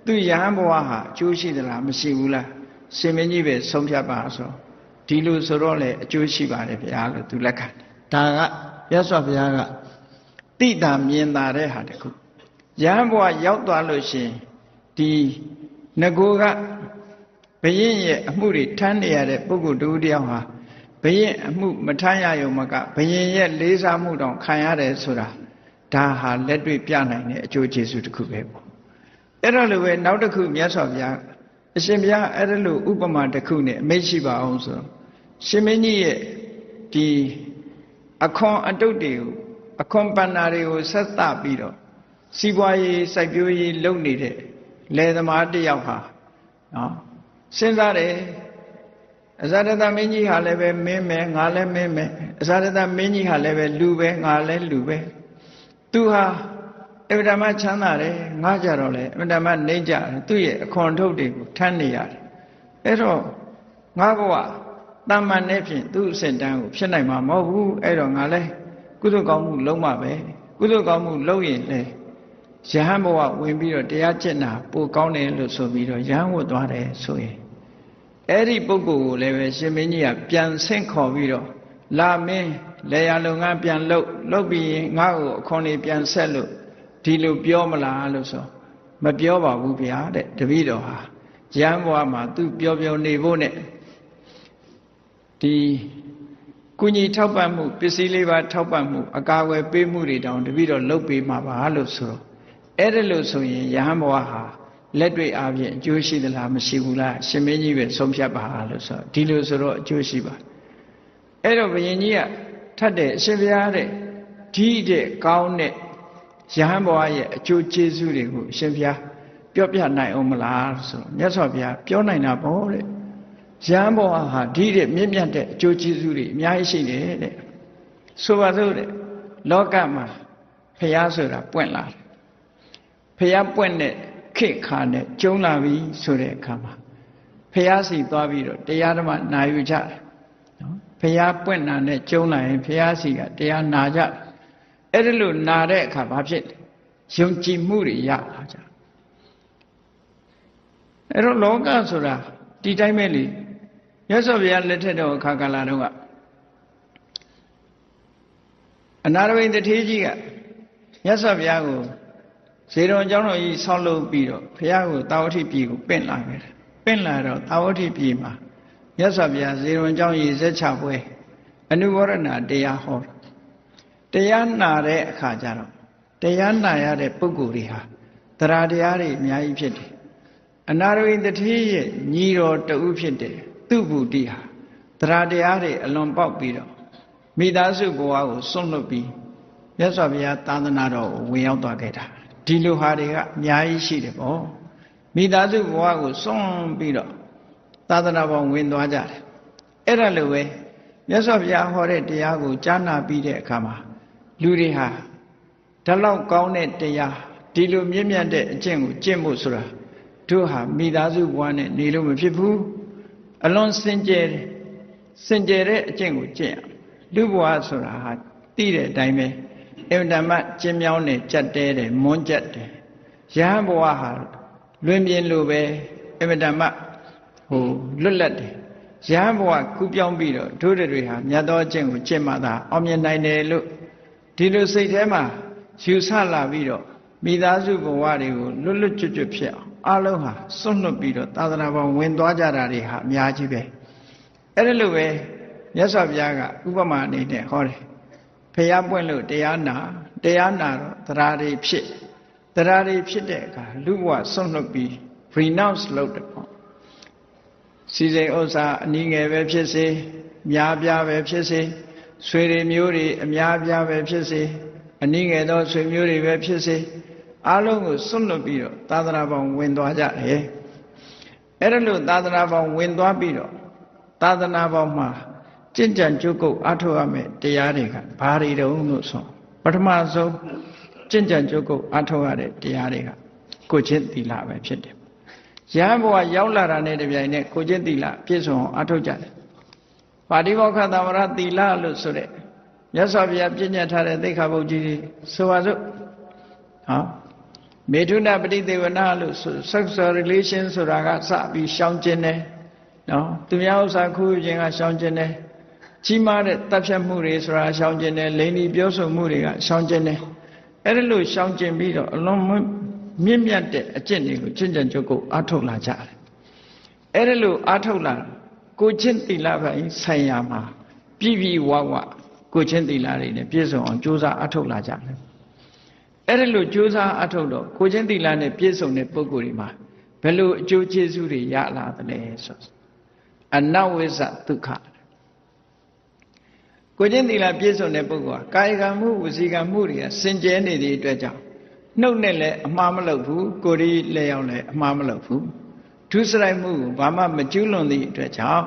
သူယဟန်ဘဝဟာအကျိုးရှိသလားမရှိဘူးလားရှင်မင်းကြီးပဲဆုံးဖြတ်ပါဆိုဒီလိုဆိုတော့လေအကျိုးရှိပါတယ်ဗျာလို့သူလက်ခံဒါကမြတ်စွာဘုရားကတိတာမြင်တာတဲ့ဟာတခုယဟန်ဘဝရောက်သွားလို့ရှိရင်ဒီငကိုကဘယင်းရဲ့အမှုတွေထမ်းနေရတဲ့ပုဂ္ဂိုလ်တူတယောက်ဟာဘယင်းအမှုမထမ်းရရုံမကဘယင်းရဲ့လေးစားမှုတောင်ခံရတယ်ဆိုတာဒါဟာလက်တွေ့ပြနိုင်တဲ့အကျိုးကျေးဇူးတစ်ခုပဲပေါ့အဲ့တော့လည်းပဲနောက်တစ်ခုမြတ်စွာဘုရားအရှင်ဘုရားအဲ့ဒါလို့ဥပမာတစ်ခုနဲ့အမိန့်ရှိပါအောင်ဆိုရှင်မင်းကြီးရဲ့ဒီအခွန်အတုတ်တွေကိုအခွန်ပန္နာတွေကိုဆက်သပြီးတော့စီးပွားရေးစိုက်ပျိုးရေးလုပ်နေတဲ့လယ်သမားတစ်ယောက်ဟာနော်စဉ်းစားတယ်အဇာရတမင်းကြီးဟာလည်းပဲမင်းမယ်ငါလည်းမင်းမယ်အဇာရတမင်းကြီးဟာလည်းပဲလူပဲငါလည်းလူပဲသူဟာအဗ္ဗဓမ္မချမ်းသာတယ်ငါကြတော့လေအဗ္ဗဓမ္မနှိမ့်ကြတယ်သူ့ရဲ့အခွန်ထုတ်တွေကိုထမ်းနေရတယ်အဲ့တော့ငါဘဝတမ္မာနဲ့ဖြင့်သူ့အစဉ်တန်းကိုဖြစ်နိုင်မှာမဟုတ်ဘူးအဲ့တော့ငါလည်းကုသိုလ်ကောင်းမှုလုံးမှာပဲကုသိုလ်ကောင်းမှုလုပ်ရင်လေယဟန်ဘဝဝင်ပြီးတော့တရားကျင့်တာပိုကောင်းတယ်လို့ဆိုပြီးတော့ယဟန်ဝတ်သွားတယ်ဆိုရင်အဲ့ဒီပုဂ္ဂိုလ်ကိုလည်းပဲရှင်မင်းကြီးကပြန်ဆင့်ခေါ်ပြီးတော့လာမင်းလေယာလုံငန်းပြန်လုပ်ပြီးရင်ငါ့ကိုအခွန်လေးပြန်ဆက်လို့ဒီလိုပြောမလားလို့ဆိုမပြောပါဘူးဗျာတဲ့တပည့်တော်ဟာယဟန်ဘဝမှာသူပြောနေဖို့နဲ့ဒီကုညီထောက်ပံ့မှုပစ္စည်းလေးပါထောက်ပံ့မှုအကာအကွယ်ပေးမှုတွေတောင်တပည့်တော်လုပ်ပေးမှာပါလို့ဆိုတော့အဲ့ဒါလို့ဆိုရင်ယဟန်ဘဝဟာလက်တွေ့အားဖြင့်အကျိုးရှိသလားမရှိဘူးလားရှင်မင်းကြီးပဲဆုံးဖြတ်ပါလို့ဆိုဒီလိုဆိုတော့အကျိုးရှိပါအဲ့တော့ဘုရင်ကြီးကထတ်တယ်အရှင်ဘုရားတဲ့ဒီတဲ့ကောင်းတဲ့ယဟန်ဘဝရဲ့အကျိုးကျေးဇူးတွေကိုအရှင်ဘုရားပြောပြနိုင်အောင်မလားဆိုမြတ်စွာဘုရားပြောနိုင်တာပေါ့တဲ့ယဟန်ဘဝဟာဒီတဲ့မြင့်မြတ်တဲ့အကျိုးကျေးဇူးတွေအများကြီးရှိတယ်တဲ့ဆိုပါစို့တဲ့လောကမှာဘုရားဆိုတာပွင့်လာတယ်ဘုရားပွင့်တဲ့ခေတ်ခါနဲ့ကျုံလာပြီဆိုတဲ့အခါမှာဘုရားစီသွားပြီးတော့တရားဓမ္မနာယူကြတယ်နော်ဘုရားပွင့်တာနဲ့ကျုံလာရင်ဘုရားစီကတရားနာကြတယ်အဲ့ဒါလို့နာတဲ့အခါဘာဖြစ်လဲယုံကြည်မှုတွေရလာကြအဲ့တော့လောကဆိုတာဒီတိုင်းပဲလေမြတ်စွာဘုရားလက်ထက်တော်အခါကာလတုန်းကအနာရဝိတ္ထေကြီးကမြတ်စွာဘုရားကိုဇေတော်ကျောင်းတော်ကြီးဆောက်လုပ်ပြီးတော့ဘုရားကိုတာဝတိပြည်ကိုပင့်လာခဲ့တယ်ပင့်လာတော့တာဝတိပြည်မှာမြတ်စွာဘုရားဇေတော်ကျောင်းကြီးဆက်ချပွဲအနုဘောရဏတရားဟောတရားနာတဲ့အခါကျတော့တရားနာရတဲ့ပုဂ္ဂိုလ်တွေဟာတရားတရားတွေအများကြီးဖြစ်တယ်အနာရဝိတ္ထေရဲ့ညီတော်တဦးဖြစ်တယ်သူ့ဘူတိဟာတရားတရားတွေအလွန်ပေါက်ပြီးတော့မိသားစုဘဝကိုစွန့်လွတ်ပြီးမြတ်စွာဘုရားသာသနာတော်ကိုဝင်ရောက်သွားခဲ့တာဒီလိုဟာတွေကအများကြီးရှိတယ်ပေါ့မိသားစုဘဝကိုစွန့်ပြီးတော့သာသနာပေါ်ဝင်သွားကြတယ်အဲ့ဒါလိုပဲမြတ်စွာဘုရားဟောတဲ့တရားကိုကြားနာပြီးတဲ့အခါမှာလူတွေဟာဒီလောက်ကောင်းတဲ့တရားဒီလိုမြင့်မြတ်တဲ့အကျင့်ကိုကျင့်ဖို့ဆိုတာတို့ဟာမိသားစုဘဝနဲ့နေလို့မဖြစ်ဘူးအလွန်စင်ကြယ်တဲ့အကျင့်ကိုကျင့်ရလူဘဝဆိုတာဟာသိတဲ့အတိုင်းပဲအင်တမကျင်းမြောင်းနေကြက်တဲတယ်မွန်းကြက်တယ်ယဟန်ဘဝဟာလွင်ပြင်လိုပဲအင်တမလွတ်လပ်တယ်ယဟန်ဘဝကူးပြောင်းပြီးတော့တို့တွေဟာမြတ်သောအကျင့်ကိုကျင့်မှသာအောင်မြင်နိုင်တယ်လို့ဒီလိုစိတ်ထဲမှာယူဆလာပြီးတော့မိသားစုဘဝတွေကိုလွတ်လွတ်ကျွတ်ကျွတ်ဖြစ်အောင်အလုံးဟာစွန့်လွတ်ပြီးတော့သာသနာပေါ်ဝင်သွားကြတာတွေဟာအများကြီးပဲအဲ့ဒါလိုပဲမြတ်စွာဘုရားကဥပမာအနေနဲ့ဟောတယ်ဖျားပွင့်လို့တရားနာတော့တရားတွေဖြစ်တဲ့အခါလူဘဝစွန့်လွတ်ပြီး renounce လုပ်တယ်ပေါ့စီစိန်ဥစ္စာအနည်းငယ်ပဲဖြစ်စေများပြားပဲဖြစ်စေဆွေတွေမျိုးတွေအများပြားပဲဖြစ်စေအနည်းငယ်သောဆွေမျိုးတွေပဲဖြစ်စေအားလုံးကိုစွန့်လွတ်ပြီးတော့သာသနာပေါင်းဝင်သွားကြတယ်အဲ့ဒါလို့သာသနာပေါင်းဝင်သွားပြီးတော့သာသနာပေါင်းမှာကျင့်ကြံကြိုးကုပ်အားထုတ်ရမယ်တရားတွေကဘာတွေတုံးလို့ဆိုပထမဆုံးကျင့်ကြံကြိုးကုပ်အားထုတ်ရတဲ့တရားတွေကကိုယ်ချင်းသီလပဲဖြစ်တယ်ယဟန်ဘဝရောက်လာတာနဲ့တပြိုင်နက်ကိုယ်ချင်းသီလပြည့်စုံအောင်အားထုတ်ကြတယ်ပါဠိဘောခသမရသီလလို့ဆိုတဲ့မြတ်စွာဘုရားပြည့်ညတ်ထားတဲ့သိက္ခာပုဒ်ကြီးဆိုပါစို့ မေထုနပฏิသေဝနာလို့ sexual relation ဆိုတာကစပြီးရှောင်ကျင်တယ်နော်သူများဥစ္စာခိုးယူခြင်းကရှောင်ကျင်တယ်ကြီးမားတဲ့တပ်ဖြတ်မှုတွေဆိုတာရှောင်ကျင်တယ်လိင်ဒီပြောဆိုမှုတွေကရှောင်ကျင်တယ်အဲ့ဒါလို့ရှောင်ကျင်ပြီးတော့အလွန်မြင့်မြတ်တဲ့အကျင့်တွေကိုကျင့်ကြံကြုတ်ကိုအားထုတ်လာကြတယ်အဲ့ဒါလို့အားထုတ်လာကိုချင်းသီလပိုင်းဆိုင်ရာမှာပြည့်ပြည့်ဝဝကိုချင်းသီလတွေနဲ့ပြည့်စုံအောင်ကြိုးစားအားထုတ်လာကြတယ်အဲ့ဒါလို့ကြိုးစားအားထုတ်တော့ကိုချင်းသီလနဲ့ပြည့်စုံတဲ့ပုဂ္ဂိုလ်တွေမှာဘယ်လိုအကျိုးကျေးဇူးတွေရလာသလဲဆိုအနဝိဇ္ဇဒုက္ခကိုချင်းသီလပြည့်စုံတဲ့ပုဂ္ဂိုလ်ဟာကာယကံမှုဝစီကံမှုတွေကစင်ကြဲနေတဲ့အတွက်ကြောင့်နှုတ်နဲ့လည်းအမှားမလုပ်ဘူးကိုယ်ဒီလည်းရောက်လည်းအမှားမလုပ်ဘူးဒုစရိုက်မှုကိုဘာမှမကျူးလွန်သည့်အတွက်ကြောင့်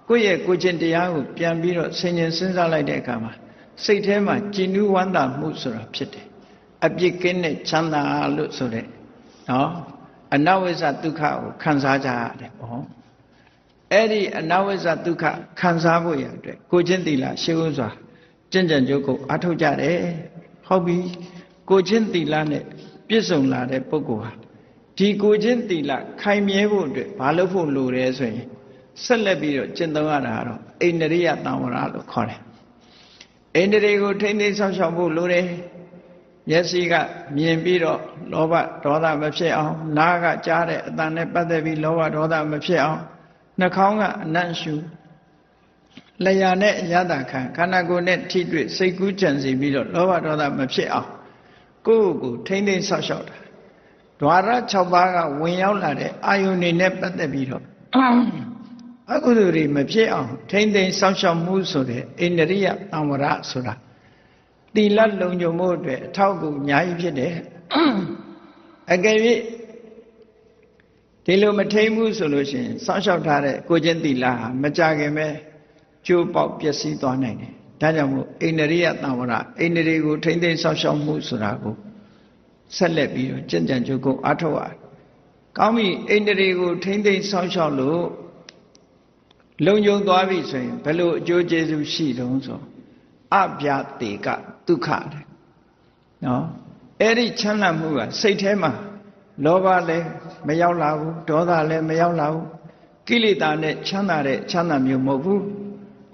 ကိုယ့်ရဲ့ကိုချင်းတရားကိုပြန်ပြီးတော့ဆင်ញင်စဉ်းစားလိုက်တဲ့အခါမှာစိတ်ထဲမှာကြည်နူးဝမ်းသာမှုဆိုတာဖြစ်တယ်အပြစ်ကင်းတဲ့ချမ်းသာလို့ဆိုတဲ့နော်အနဝိဇ္ဇဒုက္ခကိုခံစားကြရတယ်ပေါ့အဲ့ဒီအနဝိဇ္ဇဒုက္ခခံစားဖို့ရအတွက်ကိုချင်းသီလရှေးဥစွာကျင့်ကြံကြုတ်ကိုအထောက်ကြတယ်ဟုတ်ပြီကိုချင်းသီလနဲ့ပြည့်စုံလာတဲ့ပုဂ္ဂိုလ်ဟာဒီကိုချင်းသီလခိုင်မြဲဖို့အတွက်ဘာလုပ်ဖို့လိုတယ်ဆိုရင်ဆက်လက်ပြီးတော့ကျင့်သုံးရတာကတော့အိန္ဒြိယတံဝရလို့ခေါ်တယ်အိန္ဒြေကိုထိမ့်သိမ်းဆောင်ရှောက်ဖို့လိုတယ်မျက်စိကမြင်ပြီးတော့လောဘဒေါသမဖြစ်အောင်နားကကြားတဲ့အသံနဲ့ပတ်သက်ပြီးလောဘဒေါသမဖြစ်အောင်နှာခေါင်းကအနံ့ရှူလျှာနဲ့အရသာခံခန္ဓာကိုယ်နဲ့ထိတွေ့စိတ်ကူးကြံစီပြီးတော့လောဘဒေါသမဖြစ်အောင်ကိုယ့်ကိုယ်ထိမ့်သိမ်းဆောက်ရှောက်တာဓဝရ6ပါးကဝင်ရောက်လာတဲ့အာယုန်တွေနဲ့ပတ်သက်ပြီးတော့အကုသိုလ်တွေမဖြစ်အောင်ထိမ့်သိမ်းဆောက်ရှောက်မှုဆိုတဲ့အိန္ဒြိယတံဝရဆိုတာသီလလုံခြုံမှုအတွက်အထောက်အကူအများကြီးဖြစ်တယ်အကယ်၍ဒီလိုမထိမ့်ဘူးဆိုလို့ရှိရင်ဆောက်ရှောက်ထားတဲ့ကိုချင်းသီလဟာမကြခင်ပဲကျိုးပေါက်ပျက်စီးသွားနိုင်တယ်ဒါကြောင့်မို့အိန္ဒြိယတံဝရအိန္ဒြေကိုထိမ့်သိမ်းဆောက်ရှောက်မှုဆိုတာကိုဆက်လက်ပြီးတော့ကျင့်ကြံကြိုးကိုအားထုတ်ရကောင်းပြီအိန္ဒြေကိုထိမ့်သိမ်းဆောက်ရှောက်လို့လုံခြုံသွားပြီဆိုရင်ဘယ်လိုအကျိုးကျေးဇူးရှိတုံးဆိုအဗျာတေကဒုက္ခတဲ့နော်အဲ့ဒီချမ်းသာမှုကစိတ်ထဲမှာလောဘလည်းမရောက်လာဘူးဒေါသလည်းမရောက်လာဘူးကိလေသာနဲ့ချမ်းသာတဲ့ချမ်းသာမျိုးမဟုတ်ဘူး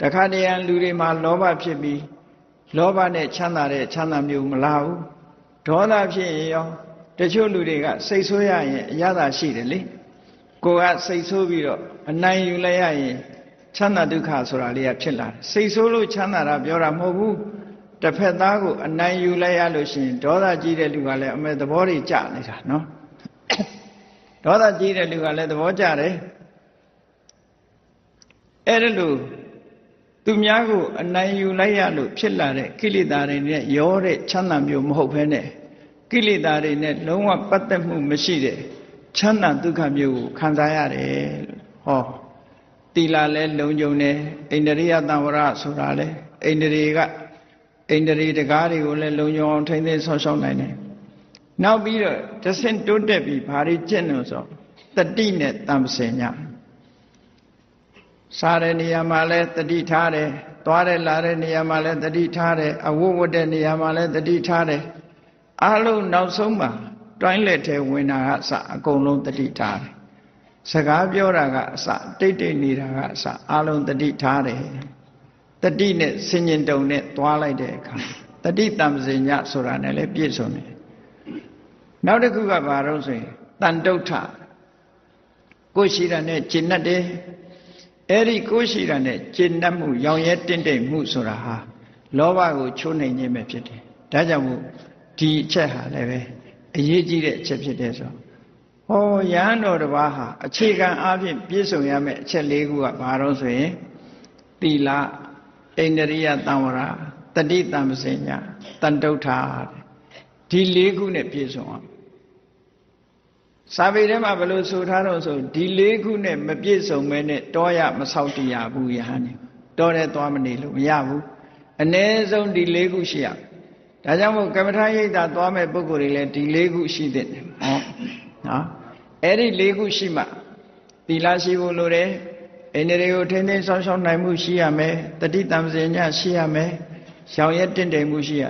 တခါတည်းရန်လူတွေမှာလောဘဖြစ်ပြီးလောဘနဲ့ချမ်းသာတဲ့ချမ်းသာမျိုးမလာဘူးဒေါသဖြစ်ရင်ရောတချို့လူတွေကစိတ်ဆိုးရရင်အရသာရှိတယ်လေကိုယ်ကစိတ်ဆိုးပြီးတော့အနိုင်ယူလိုက်ရရင်ချမ်းသာဒုက္ခဆိုတာလေးကဖြစ်လာတယ်စိတ်ဆိုးလို့ချမ်းသာတာပြောတာမဟုတ်ဘူးတစ်ဖက်သားကိုအနိုင်ယူလိုက်ရလို့ရှိရင်ဒေါသကြီးတဲ့လူကလည်းအမေသဘောတွေကျနေတာနော်ဒေါသကြီးတဲ့လူကလည်းသဘောကျတယ်အဲ့ဒါလို့သူများကိုအနိုင်ယူလိုက်ရလို့ဖြစ်လာတဲ့ကိလေသာတွေနဲ့ရောတဲ့ချမ်းသာမျိုးမဟုတ်ဘဲနဲ့ကိလေသာတွေနဲ့လုံးဝပတ်သက်မှုမရှိတဲ့ချမ်းသာဒုက္ခမျိုးကိုခံစားရတယ်ဟောသီလလည်းလုံခြုံတယ်အိန္ဒြိယတံဝရဆိုတာလေအိန္ဒြေတကားတွေကိုလည်းလုံခြုံအောင်ထိန်းသိမ်းဆောက်ရှောက်နိုင်တယ်နောက်ပြီးတော့တဆင့်တိုးတက်ပြီးဘာတွေကျင့်လို့ဆိုတတိနဲ့တမ္ပစေညစားတဲ့နေရာမှာလည်းတတိထားတယ်သွားတဲ့လာတဲ့နေရာမှာလည်းတတိထားတယ်အဝတ်ဝတ်တဲ့နေရာမှာလည်းတတိထားတယ်အားလုံးနောက်ဆုံးမှာတွိုင်းလက်ထဲဝင်တာကအစအကုန်လုံးတတိထားတယ်စကားပြောတာကအစတိတ်တိတ်နေတာကအစအားလုံးတတိထားတယ်တတိနဲ့ဆင်ញင်တုံနဲ့သွားလိုက်တဲ့အခါတတိတမ္ပစေညဆိုတာနဲ့လည်းပြည့်စုံတယ်နောက်တစ်ခုကဘာလို့ဆိုရင်တန်တုဋ္ဌကိုရှိတာနဲ့ကျင့်တတ်တယ်အဲ့ဒီကိုရှိတာနဲ့ကျင့်တတ်မှုရောင်ရဲတင့်တယ်မှုဆိုတာဟာလောဘကိုချိုးနှိမ်ခြင်းပဲဖြစ်တယ်ဒါကြောင့်မို့ဒီအချက်ဟာလည်းပဲအရေးကြီးတဲ့အချက်ဖြစ်တယ်ဆိုဟောယဟန်တော်တစ်ပါးဟာအခြေခံအားဖြင့်ပြည့်စုံရမယ့်အချက်၄ခုကဘာလို့ဆိုရင်သီလအိန္ဒြိယတံဝရတတိတမ္ပစေညတန်တုဋ္ဌဒီ၄ခုနဲ့ပြည့်စုံအောင်စာပေထဲမှာဘယ်လိုဆိုထားတော့ဆိုဒီ၄ခုနဲ့မပြည့်စုံမဲနဲ့တောရမဆောက်တရားဘူးယဟန်နေတောတဲ့သွားမနေလို့မရဘူးအ ਨੇ ဆုံးဒီ၄ခုရှိရဒါကြောင့်မို့ကမ္မထာရိပ်သာသွားမဲ့ပုဂ္ဂိုလ်တွေလည်းဒီ၄ခုရှိတဲ့ဟောနော်အဲ့ဒီ၄ခုရှိမှသီလရှိဖို့လိုတယ်အိန္ဒြေကိုထိန်းသိမ်းဆောင်ရှောက်နိုင်မှုရှိရမယ်တတိတမ္ပစေညရှိရမယ်ရောင်ရဲတင့်တယ်မှုရှိရ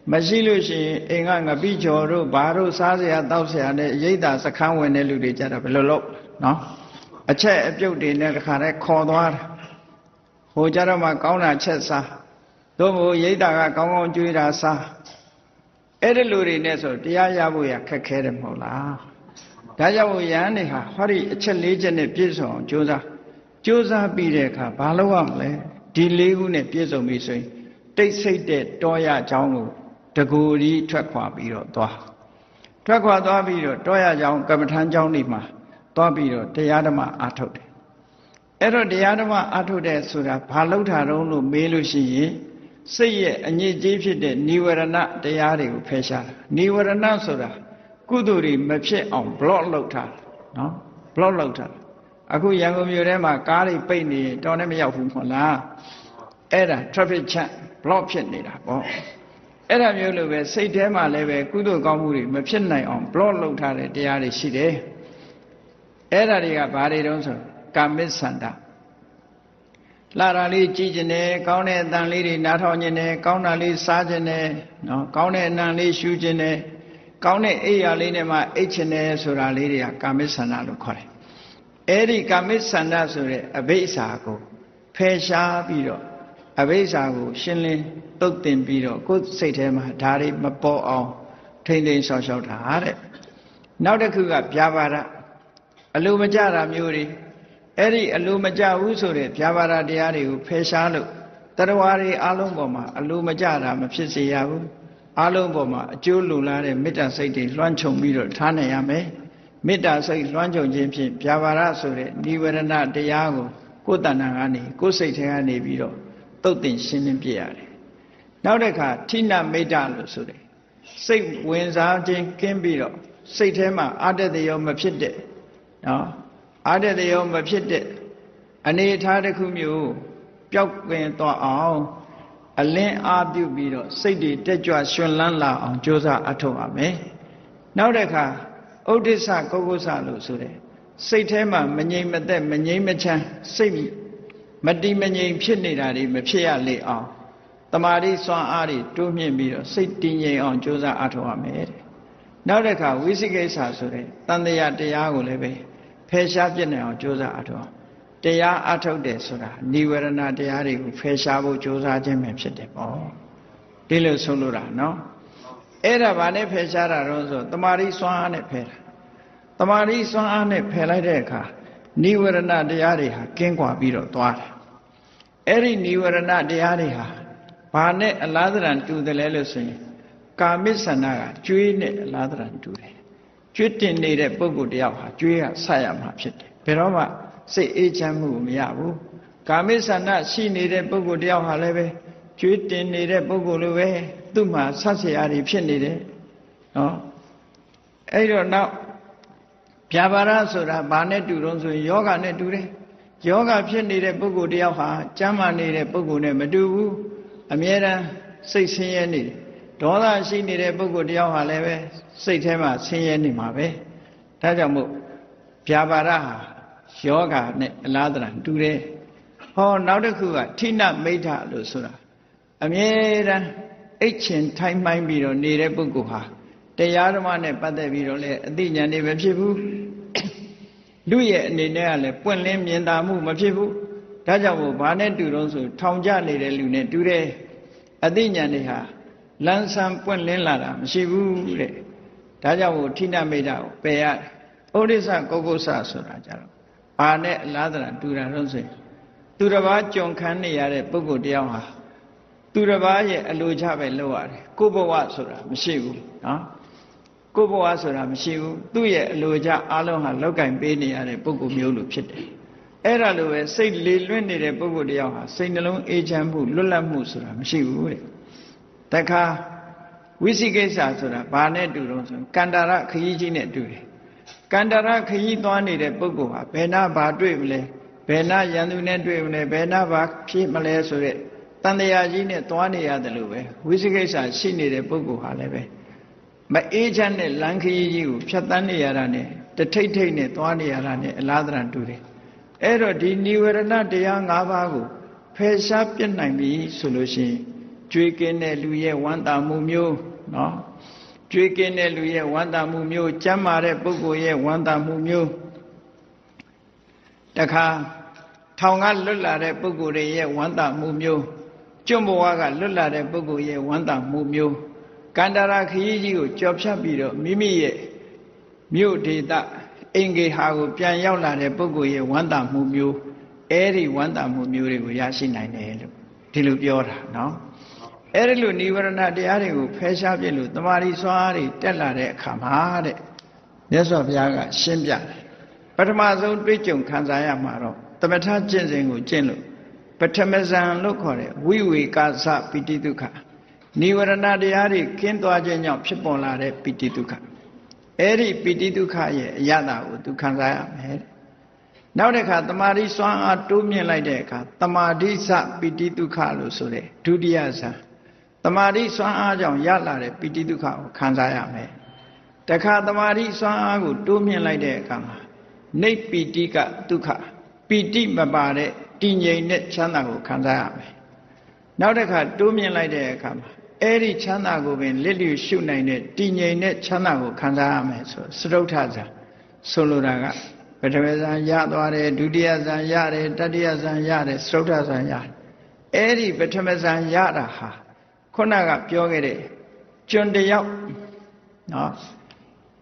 ဝ မရှိလို့ရှိရင်အိမ်ကငပိကျော်တို့ဘာတို့စားစရာတောက်စရာနဲ့ရိတ်တာစခန်းဝင်တဲ့လူတွေကြတာဘယ်လိုလုပ်နော်အချက်အပြုတ်တွေနဲ့တခါတည်းခေါ်သွားတယ်ဟိုကြတော့မှကောင်းတာချက်စားသို့မဟုတ်ရိတ်တာကကောင်းကောင်းကျွေးတာစားအဲ့ဒီလူတွေနဲ့ဆိုတရားရဖို့ရခက်ခဲတယ်မဟုတ်လားဒါကြောင့်ယဟန်တွေဟာဟောဒီအချက်၄ချက်နဲ့ပြည့်စုံအောင်ကြိုးစားပြီးတဲ့အခါဘာလုပ်ရမလဲဒီ၄ခုနဲ့ပြည့်စုံပြီဆိုရင်တိတ်ဆိတ်တဲ့တောရเจ้าကိုတကူကြီးထွက်ခွာပြီးတော့သွားပြီးတော့တောရเจ้าကမ္မထမ်းเจ้าနေမှာသွားပြီးတော့တရားဓမ္မအားထုတ်တယ်အဲ့တော့တရားဓမ္မအားထုတ်တဲ့ဆိုတာဘာလုပ်တာတုံးလို့မေးလို့ရှိရင်စိတ်ရဲ့အညစ်အကြေးဖြစ်တဲ့နိဝရဏတရားတွေကိုဖယ်ရှားတာနိဝရဏဆိုတာကုသိုလ်တွေမဖြစ်အောင် block လုပ်ထားနော် block လုပ်ထားအခုရန်ကုန်မြို့ထဲမှာကားတွေပိတ်နေရင်တောင်းနဲ့မရောက်ဘူးမဟုတ်လားအဲ့ဒါ traffic jam block ဖြစ်နေတာပေါ့အဲ့ဒါမျိုးလိုပဲစိတ်ထဲမှာလည်းပဲကုသိုလ်ကောင်းမှုတွေမဖြစ်နိုင်အောင် block လုပ်ထားတဲ့တရားတွေရှိတယ်အဲ့ဒါတွေကဘာတွေတုံးဆိုကာမိစ္ဆန္ဒလာတာလေးကြည်ကျင်တယ်ကောင်းတဲ့အတန်လေးတွေနားထောင်ကျင်တယ်ကောင်းတာလေးစားကျင်တယ်နော်ကောင်းတဲ့အနံလေးရှူကျင်တယ်ကောင်းတဲ့အိယာလေးနဲ့မှအိတ်ချင်တယ်ဆိုတာလေးတွေကကာမိစ္ဆန္ဒလို့ခေါ်တယ်အဲ့ဒီကာမိစ္ဆန္ဒဆိုတဲ့အဘိဓါကိုဖယ်ရှားပြီးတော့အဘိဓါကိုရှင်းလင်းသုတ်သင်ပြီးတော့ကိုယ်စိတ်ထဲမှာဓာတ်တွေမပေါ်အောင်ထိမ့်သိမ်းဆောင်ရှောက်တာတဲ့နောက်တစ်ခုကဗျာပါဒအလိုမကျတာမျိုးတွေအဲ့ဒီအလိုမကျဘူးဆိုတဲ့ဗျာပါဒတရားတွေကိုဖယ်ရှားလို့တရားဝါတွေအလုံးပေါ်မှာအလိုမကျတာမဖြစ်စေရဘူးအလုံးပေါ်မှာအကျိုးလိုလားတဲ့မေတ္တာစိတ်တွေလွှမ်းခြုံပြီးတော့ထားနိုင်ရမယ်မေတ္တာစိတ်လွှမ်းခြုံခြင်းဖြင့်ဗျာပါဒဆိုတဲ့နိဝရဏတရားကိုကိုယ်တဏ္ဍာကနေကိုယ်စိတ်ထဲကနေပြီးတော့သုတ်သင်ရှင်းလင်းပြရတယ်နောက်တစ်ခါဌိနမိတ်တလို့ဆိုတယ်စိတ်ဝင်စားခြင်းကင်းပြီးတော့စိတ်ထဲမှာအာတတရောမဖြစ်တဲ့နော်အာတတရောမဖြစ်တဲ့အနေအထားတစ်ခုမျိုးပျောက်ပင်သွားအောင်အလင်းအားပြုပြီးတော့စိတ်တွေတက်ကြွရှင်လန်းလာအောင်ကြိုးစားအထောက်ရမယ်နောက်တစ်ခါဥဒိစ္စကုက္ကုစလို့ဆိုတယ်စိတ်ထဲမှာမငြိမ်မသက်မငြိမ်မချမ်းစိတ်မတည်မငြိမ်ဖြစ်နေတာတွေမဖြစ်ရလေအောင်တမာတိစွမ်းအားတွေတိုးမြင့်ပြီးတော့စိတ်တည်ငြိမ်အောင်ကြိုးစားအထောက်ရမယ်တဲ့နောက်တစ်ခါဝိသိကိစ္စဆိုတဲ့တန်တရားတရားကိုလည်းပဲဖယ်ရှားပြစ်နိုင်အောင်ကြိုးစားအထောက်တရားအထုတ်တယ်ဆိုတာနိဝရဏတရားတွေကိုဖယ်ရှားဖို့ကြိုးစားခြင်းပဲဖြစ်တယ်ပေါ့ဒီလိုဆုံးလို့တာနော်အဲ့ဒါဗာနဲ့ဖယ်ရှားတာတော့ဆိုတမာတိစွမ်းအားနဲ့ဖယ်တာတမာတိစွမ်းအားနဲ့ဖယ်လိုက်တဲ့အခါနိဝရဏတရားတွေဟာကင်းကွာပြီးတော့သွားတယ်အဲ့ဒီနိဝရဏတရားတွေဟာဘာနဲ့အလားတရံတူတယ်လဲလို့ဆိုရင်ကာမိစ္ဆန္ဒကကျွေးနဲ့အလားတရံတူတယ်ကျွေးတင်နေတဲ့ပုဂ္ဂိုလ်တယောက်ဟာကျွေးကဆက်ရမှာဖြစ်တယ်ဘယ်တော့မှစိတ်အေးချမ်းမှုမရဘူးကာမိစ္ဆန္ဒရှိနေတဲ့ပုဂ္ဂိုလ်တယောက်ဟာလည်းပဲကျွေးတင်နေတဲ့ပုဂ္ဂိုလ်လိုပဲသူ့မှာဆက်ဆရာတွေဖြစ်နေတယ်နော်အဲ့တော့နောက်ဗျာပါဒဆိုတာဘာနဲ့တူတော့ဆိုရင်ယောဂနဲ့တူတယ်ယောဂဖြစ်နေတဲ့ပုဂ္ဂိုလ်တယောက်ဟာကျမ်းမာနေတဲ့ပုဂ္ဂိုလ်နဲ့မတူဘူးအမြဲတမ်းစိတ်ဆင်းရဲနေတယ်ဒေါသရှိနေတဲ့ပုဂ္ဂိုလ်တယောက်ဟာလည်းပဲစိတ်ထဲမှာဆင်းရဲနေမှာပဲဒါကြောင့်မို့ဗျာပါဒဟာယောဂနဲ့အလားတရတူတယ်ဟောနောက်တစ်ခုကဌိနမိဋ္ဌလို့ဆိုတာအမြဲတမ်းအိတ်ချင်ထိုင်းမှိုင်းပြီးတော့နေတဲ့ပုဂ္ဂိုလ်ဟာတရားဓမ္မနဲ့ပတ်သက်ပြီးတော့လည်းအသိဉာဏ်တွေမဖြစ်ဘူးလူရဲ့အနေနဲ့ကလည်းပွင့်လင်းမြင်သာမှုမဖြစ်ဘူးဒါကြောင့်မို့ဘာနဲ့တူတော့ဆိုထောင်ကျနေတဲ့လူနဲ့တူတယ်အသိဉာဏ်တွေဟာလန်းဆန်းပွင့်လင်းလာတာမရှိဘူးတဲ့ဒါကြောင့်မို့ဌိနမိဋ္ဌကိုပယ်ရတယ်ဩဒိစ္စကုက္ကုစဆိုတာကြတော့ဘာနဲ့အလားတရတူတာတော့ဆိုရင်သူတစ်ပါးကြုံခံနေရတဲ့ပုဂ္ဂိုလ်တယောက်ဟာသူတစ်ပါးရဲ့အလိုချပဲလုပ်ရတယ်ကိုယ်ဘဝဆိုတာမရှိဘူးနော်ကိုယ်ဘဝဆိုတာမရှိဘူးသူ့ရဲ့အလိုချအလုံးဟာလောက်ကင်ပေးနေရတဲ့ပုဂ္ဂိုလ်မျိုးလိုဖြစ်တယ်အဲ့ဒါလိုပဲစိတ်လေလွင့်နေတဲ့ပုဂ္ဂိုလ်တယောက်ဟာစိတ်နှလုံးအေးချမ်းမှုလွတ်လပ်မှုဆိုတာမရှိဘူးတဲ့တခါဝိသိကိစ္စဆိုတာဘာနဲ့တူတော့ဆိုကန္တာရခရီးကြီးနဲ့တူတယ်ကန္တာရခရီးသွားနေတဲ့ပုဂ္ဂိုလ်ဟာဘယ်နာဘာတွေ့မလဲဘယ်နာရန်သူနဲ့တွေ့မလဲဘယ်နာဘာဖြစ်မလဲဆိုတဲ့တန်တရားကြီးနဲ့သွားနေရတယ်လို့ပဲဝိသိကိစ္စရှိနေတဲ့ပုဂ္ဂိုလ်ဟာလည်းပဲမအေးချမ်းတဲ့လမ်းခရီးကြီးကိုဖြတ်တန်းနေရတာနဲ့တထိတ်ထိတ်နဲ့သွားနေရတာနဲ့အလားတရတူတယ်အဲ့တော့ဒီနိဝရဏတရား၅ပါးကိုဖယ်ရှားပြစ်နိုင်ပြီဆိုလို့ရှိရင်ဌ ကြွေးကင်းတဲ့လူရဲ့ဝမ်းသာမှုမျိုးနော်ကြွေးကင်းတဲ့လူရဲ့ဝမ်းသာမှုမျိုးကျမ်းမာတဲ့ပုဂ္ဂိုလ်ရဲ့ဝမ်းသာမှုမျိုးတခါထောင်ကလွတ်လာတဲ့ပုဂ္ဂိုလ်ရဲ့ဝမ်းသာမှုမျိုးကျွတ်ဘဝကလွတ်လာတဲ့ပုဂ္ဂိုလ်ရဲ့ဝမ်းသာမှုမျိုးကန္တာရခရီးကြီးကိုကြော်ဖြတ်ပြီးတော့မိမိရဲ့မြို့ဒေသအင်္ဂေဟာကိုပြန်ရောက်လာတဲ့ပုဂ္ဂိုလ်ရဲ့ဝမ်းသာမှုမျိုးအဲ့ဒီဝမ်းသာမှုမျိုးတွေကိုရရှိနိုင်တယ်လို့ဒီလိုပြောတာနော်အဲ့ဒီလိုនិဝရဏတရားတွေကိုဖယ်ရှားပြလို့တမာရီစွာတွေတက်လာတဲ့အခါမှာတဲ့မြတ်စွာဘုရားကရှင်းပြတယ်ပထမဆုံးတွေ့ကြုံခံစားရမှာတော့သမထကျင့်စဉ်ကိုကျင့်လို့ပထမဇန်လို့ခေါ်တဲ့ဝိဝေကသပိတိဒုက္ခនិဝရဏတရားတွေကင်းသွားခြင်းကြောင့်ဖြစ်ပေါ်လာတဲ့ပိတိဒုက္ခအဲ့ဒီပိတိဒုက္ခရဲ့အရသာကိုသူခံစားရမယ်နောက်တစ်ခါတမာတိစွမ်းအားတိုးမြင့်လိုက်တဲ့အခါတမာတိစပိတိဒုက္ခလို့ဆိုတဲ့ဒုတိယဇန်တမာတိစွမ်းအားကြောင့်ရလာတဲ့ပိတိဒုက္ခကိုခံစားရမယ်တခါတမာတိစွမ်းအားကိုတိုးမြင့်လိုက်တဲ့အခါမှာနိဗ္ဗိတိကဒုက္ခပိတိမပါတဲ့တည်ငြိမ်တဲ့ချမ်းသာကိုခံစားရမယ်နောက်တစ်ခါတိုးမြင့်လိုက်တဲ့အခါမှာအဲ့ဒီချမ်းသာကိုပင်လစ်လျူရှုနိုင်တဲ့တည်ငြိမ်တဲ့ချမ်းသာကိုခံစားရမယ်ဆိုစတုထဇာဆိုလိုတာကပထမဇာရသွားတယ်ဒုတိယဇာရတယ်တတိယဇာရတယ်စတုထဇာရတယ်အဲ့ဒီပထမဇာရတာဟာခုနကပြောခဲ့တဲ့ကျွန်တယောက်နော်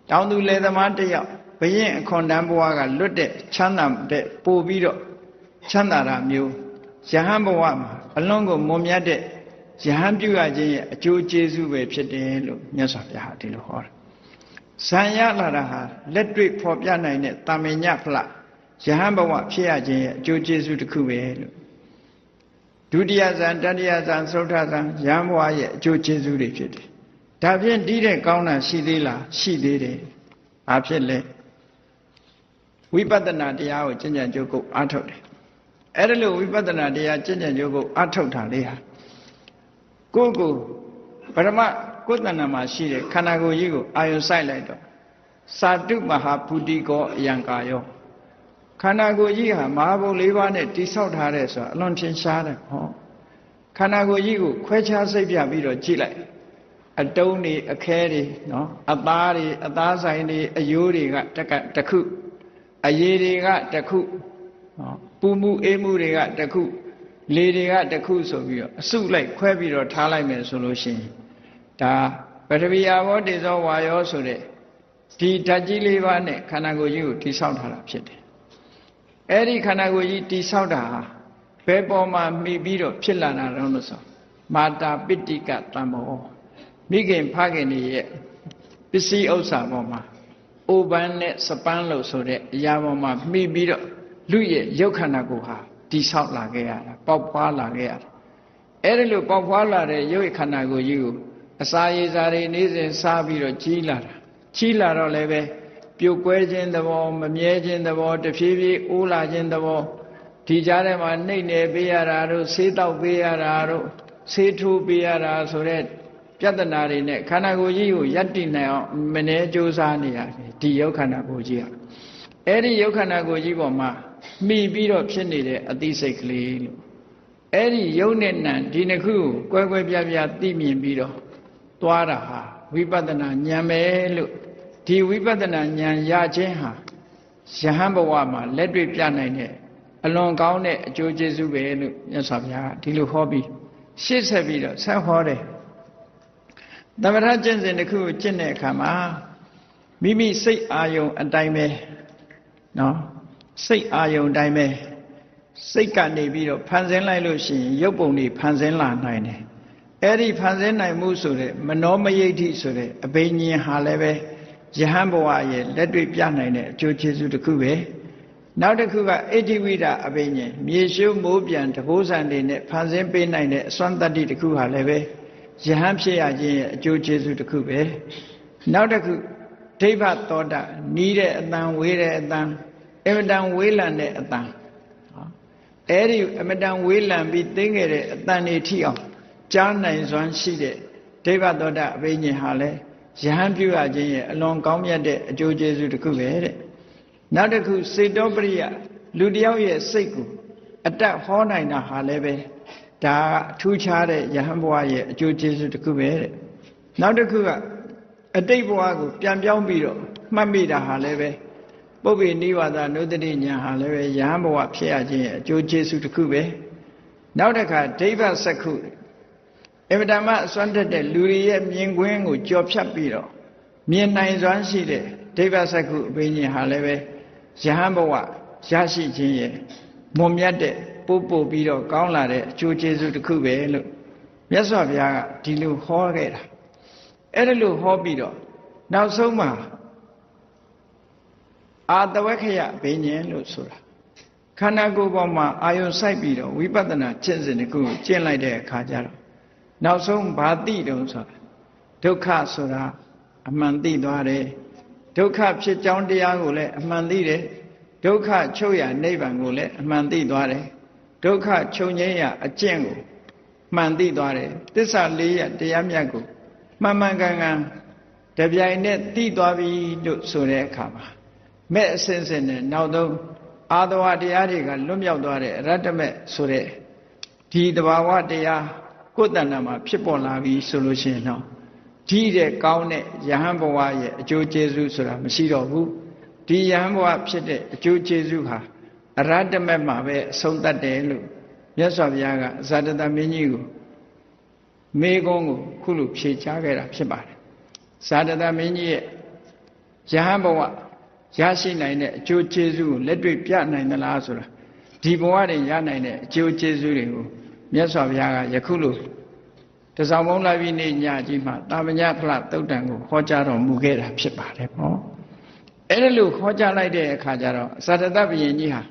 တောင်သူလယ်သမားတယောက်ဘယင်အခွန်တန်းဘဝကလွတ်တဲ့ချမ်းသာတဲ့ပို့ပြီးတော့ချမ်းသာတာမျိုးယဟန်ဘဝမှာအလွန်ကိုမွန်မြတ်တဲ့ယဟန်ပြုရခြင်းရဲ့အကျိုးကျေးဇူးပဲဖြစ်တယ်လို့မြတ်စွာဘုရားဒီလိုဟောတာဇံရလာတာဟာလက်တွေ့ဖော်ပြနိုင်တဲ့တာမညဖလယဟန်ဘဝဖြစ်ရခြင်းရဲ့အကျိုးကျေးဇူးတစ်ခုပဲလို့ဒုတိယဇံတတိယဇံသုဒ္ဓဇံယဟန်ဘဝရဲ့အကျိုးကျေးဇူးတွေဖြစ်တယ်ဒါဖြင့်ဒီတဲ့ကောင်းတာရှိသေးလားရှိသေးတယ်ဘာဖြစ်လဲဝိပဿနာတရားကိုကျင့်ကြံကြိုးကုပ်အားထုတ်တယ်အဲ့ဒါလို့ဝိပဿနာတရားကျင့်ကြံကြိုးကုပ်အားထုတ်တာလေးဟာကိုယ်ကိုပရမကိုယ်တဏ္ဍာမှာရှိတဲ့ခန္ဓာကိုယ်ကြီးကိုအာယုစိုက်လိုက်တော့သာတုမဟာဘူတိကောအယံကာယောခန္ဓာကိုယ်ကြီးဟာမဟာဘုံ၄ပါးနဲ့တိဆောက်ထားတဲ့ဆိုတာအလွန်ထင်ရှားတယ်ဟောခန္ဓာကိုယ်ကြီးကိုခွဲခြားစိတ်ပြပြီးတော့ကြည့်လိုက်အတုံးတွေအခဲတွေနော်အသားတွေအသားဆိုင်တွေအယိုးတွေကတခုအရည်တွေကတခုနော်ပူမှုအေးမှုတွေကတခုလေတွေကတခုဆိုပြီးတော့အစုလိုက်ခွဲပြီးတော့ထားလိုက်မယ်ဆိုလို့ရှိရင်ဒါပထဝီအာဘောတေဇောဝါယောဆိုတဲ့ဒီဓာတ်ကြီး၄ပါးနဲ့ခန္ဓာကိုယ်ကြီးကိုတိဆောက်ထားတာဖြစ်တယ်အဲ့ဒီခန္ဓာကိုယ်ကြီးတိဆောက်တာဟာဘယ်ပေါ်မှာမိပြီးတော့ဖြစ်လာတာတော့လို့ဆိုမာတာပိဋိကတံမောမိခင်ဖခင်ရဲ့ပစ္စည်းဥစ္စာပေါ်မှာအိုပန်းနဲ့စပန်းလို့ဆိုတဲ့အရာပေါ်မှာမိပြီးတော့လူရဲ့ရုပ်ခန္ဓာကိုယ်ဟာတိဆောက်လာခဲ့ရတာပေါက်ဖွာလာခဲ့ရတာအဲ့ဒီလိုပေါက်ဖွာလာတဲ့ရုပ်ခန္ဓာကိုယ်ကြီးကိုအစာရည်စာတွေနေ့စဉ်စားပြီးတော့ကြီးလာတာကြီးလာတော့လည်းပဲပြုတ်ကွဲခြင်းသဘောမမြဲခြင်းသဘောတဖြည်းဖြည်းအိုးလာခြင်းသဘောဒီကြားထဲမှာနှိမ့်နေပေးရတာတို့ဆေးတောက်ပေးရတာတို့ဆေးထိုးပေးရတာဆိုတဲ့ပြဿနာတွေနဲ့ခန္ဓာကိုယ်ကြီးကိုယက်တည်နိုင်အောင်မနှဲကြိုးစားနေရတယ်ဒီရုပ်ခန္ဓာကိုယ်ကြီးဟာအဲ့ဒီရုပ်ခန္ဓာကိုယ်ကြီးပေါ်မှာမိပြီးတော့ဖြစ်နေတဲ့အသိစိတ်ကလေးလို့အဲ့ဒီယုံနဲ့နံဒီနှစ်ခုကိုကွဲကွဲပြားပြားသိမြင်ပြီးတော့သွားတာဟာဝိပဿနာဉာဏ်ပဲလို့ဒီဝိပဿနာဉာဏ်ရခြင်းဟာယဟန်ဘဝမှာလက်တွေ့ပြနိုင်တဲ့အလွန်ကောင်းတဲ့အကျိုးကျေးဇူးပဲလို့မြတ်စွာဘုရားဒီလိုဟောပြီးရှေ့ဆက်ပြီးတော့ဆက်ဟောတယ်သမထကျင့်စဉ်တစ်ခုကိုကျင့်တဲ့အခါမှာမိမိစိတ်အာယုံအတိုင်းပဲနော်စိတ်အာယုံတိုင်းပဲစိတ်ကနေပြီးတော့ဖန်ဆင်းလိုက်လို့ရှိရင်ရုပ်ပုံတွေဖန်ဆင်းလာနိုင်တယ်အဲ့ဒီဖန်ဆင်းနိုင်မှုဆိုတဲ့မနောမယိဋ္ဌိဆိုတဲ့အဘိညာဉ်ဟာလည်းပဲယဟန်ဘဝရဲ့လက်တွေ့ပြနိုင်တဲ့အကျိုးကျေးဇူးတစ်ခုပဲနောက်တစ်ခုကဣတိဝိဒအဘိညာဉ်မြေရှုမိုးပြန်တဘိုးဆန်တွေနဲ့ဖန်ဆင်းပေးနိုင်တဲ့အစွမ်းတတ္တိတစ်ခုဟာလည်းပဲယဟန်ဖြစ်ရခြင်းရဲ့အကျိုးကျေးဇူးတစ်ခုပဲနောက်တစ်ခုဒိဗ္ဗသောတာနီးတဲ့အတန်ဝေးတဲ့အတန်အမတန်ဝေးလံတဲ့အတန်အဲ့ဒီအမတန်ဝေးလံပြီးသိငယ်တဲ့အတန်တွေထိအောင်ကြားနိုင်စွမ်းရှိတဲ့ဒိဗ္ဗသောတာအဘိညာဉ်ဟာလည်းယဟန်ပြုရခြင်းရဲ့အလွန်ကောင်းမြတ်တဲ့အကျိုးကျေးဇူးတစ်ခုပဲတဲ့နောက်တစ်ခုစေတောပရိယလူတယောက်ရဲ့စိတ်ကိုအတတ်ဟောနိုင်တာဟာလည်းပဲ ဒါထူးခြားတဲ့ယဟန်ဘဝရဲ့အကျိုးကျေးဇူးတစ်ခုပဲတဲ့နောက်တစ်ခုကအတိတ်ဘဝကိုပြန်ပြောင်းပြီးတော့မှတ်မိတာဟာလည်းပဲပုပ္ပေနိဝါဒနုတ္တိညာဟာလည်းပဲယဟန်ဘဝဖြစ်ရခြင်းရဲ့အကျိုးကျေးဇူးတစ်ခုပဲနောက်တစ်ခါဒိဗ္ဗစက္ခုအမတမအစွမ်းတက်တဲ့လူတွေရဲ့မြင်ကွင်းကိုကြော်ဖြတ်ပြီးတော့မြင်နိုင်စွမ်းရှိတဲ့ဒိဗ္ဗစက္ခုအဘိညာဉ်ဟာလည်းပဲယဟန်ဘဝရရှိခြင်းရဲ့မွန်မြတ်တဲ့ပို့ပြီးတော့ကောင်းလာတဲ့အကျိုးကျေးဇူးတစ်ခုပဲလို့မြတ်စွာဘုရားကဒီလိုဟောခဲ့တာအဲ့ဒါလို့ဟောပြီးတော့နောက်ဆုံးမှာအာတဝက္ခယဘိညာဉ်လို့ဆိုတာခန္ဓာကိုယ်ပေါ်မှာအာယုံစိုက်ပြီးတော့ဝိပဿနာကျင့်စဉ်တစ်ခုကိုကျင့်လိုက်တဲ့အခါကျတော့နောက်ဆုံးဘာသိတုံးဆိုတာဒုက္ခဆိုတာအမှန်သိသွားတယ်ဒုက္ခဖြစ်ကြောင်းတရားကိုလည်းအမှန်သိတယ်ဒုက္ခချုပ်ရနိဗ္ဗာန်ကိုလည်းအမှန်သိသွားတယ်ဒုက္ခချုပ်ငြိမ်းရအကျင့်ကိုမှန်သိသွားတယ်သစ္စာလေးရတရားမြတ်ကိုမှန်မှန်ကန်ကန်တပြိုင်နက်သိသွားပြီလို့ဆိုတဲ့အခါမှာမဲ့အစဉ်စဉ်နဲ့နောက်ဆုံးအာသဝတရားတွေကလွတ်မြောက်သွားတဲ့အရတ္တမဲ့ဆိုတဲ့ဒီတဘာဝတရားကိုယ်တဏ္ဍာမှာဖြစ်ပေါ်လာပြီဆိုလို့ရှိရင်တော့ဒီတဲ့ကောင်းတဲ့ယဟန်ဘဝရဲ့အကျိုးကျေးဇူးဆိုတာမရှိတော့ဘူးဒီယဟန်ဘဝဖြစ်တဲ့အကျိုးကျေးဇူးဟာအရတ္တမဲ့မှာပဲအဆုံးသတ်တယ်လို့မြတ်စွာဘုရားကဇာတတမင်းကြီးကိုမေကုန်းကိုခုလိုဖြေချခဲ့တာဖြစ်ပါတယ်ဇာတတမင်းကြီးရဲ့ယဟန်ဘဝရရှိနိုင်တဲ့အကျိုးကျေးဇူးကိုလက်တွေ့ပြနိုင်သလားဆိုတာဒီဘဝတွေရနိုင်တဲ့အကျိုးကျေးဇူးတွေကိုမြတ်စွာဘုရားကယခုလိုတစောင်းမုံလာပြီးနေ့ညကြီးမှာတာမညဖလသုတ်တံကိုဟောကြားတော်မူခဲ့တာဖြစ်ပါတယ်ပေါ့အဲ့ဒါလို့ဟောကြားလိုက်တဲ့အခါကျတော့ဇာတတဘုရင်ကြီးဟာ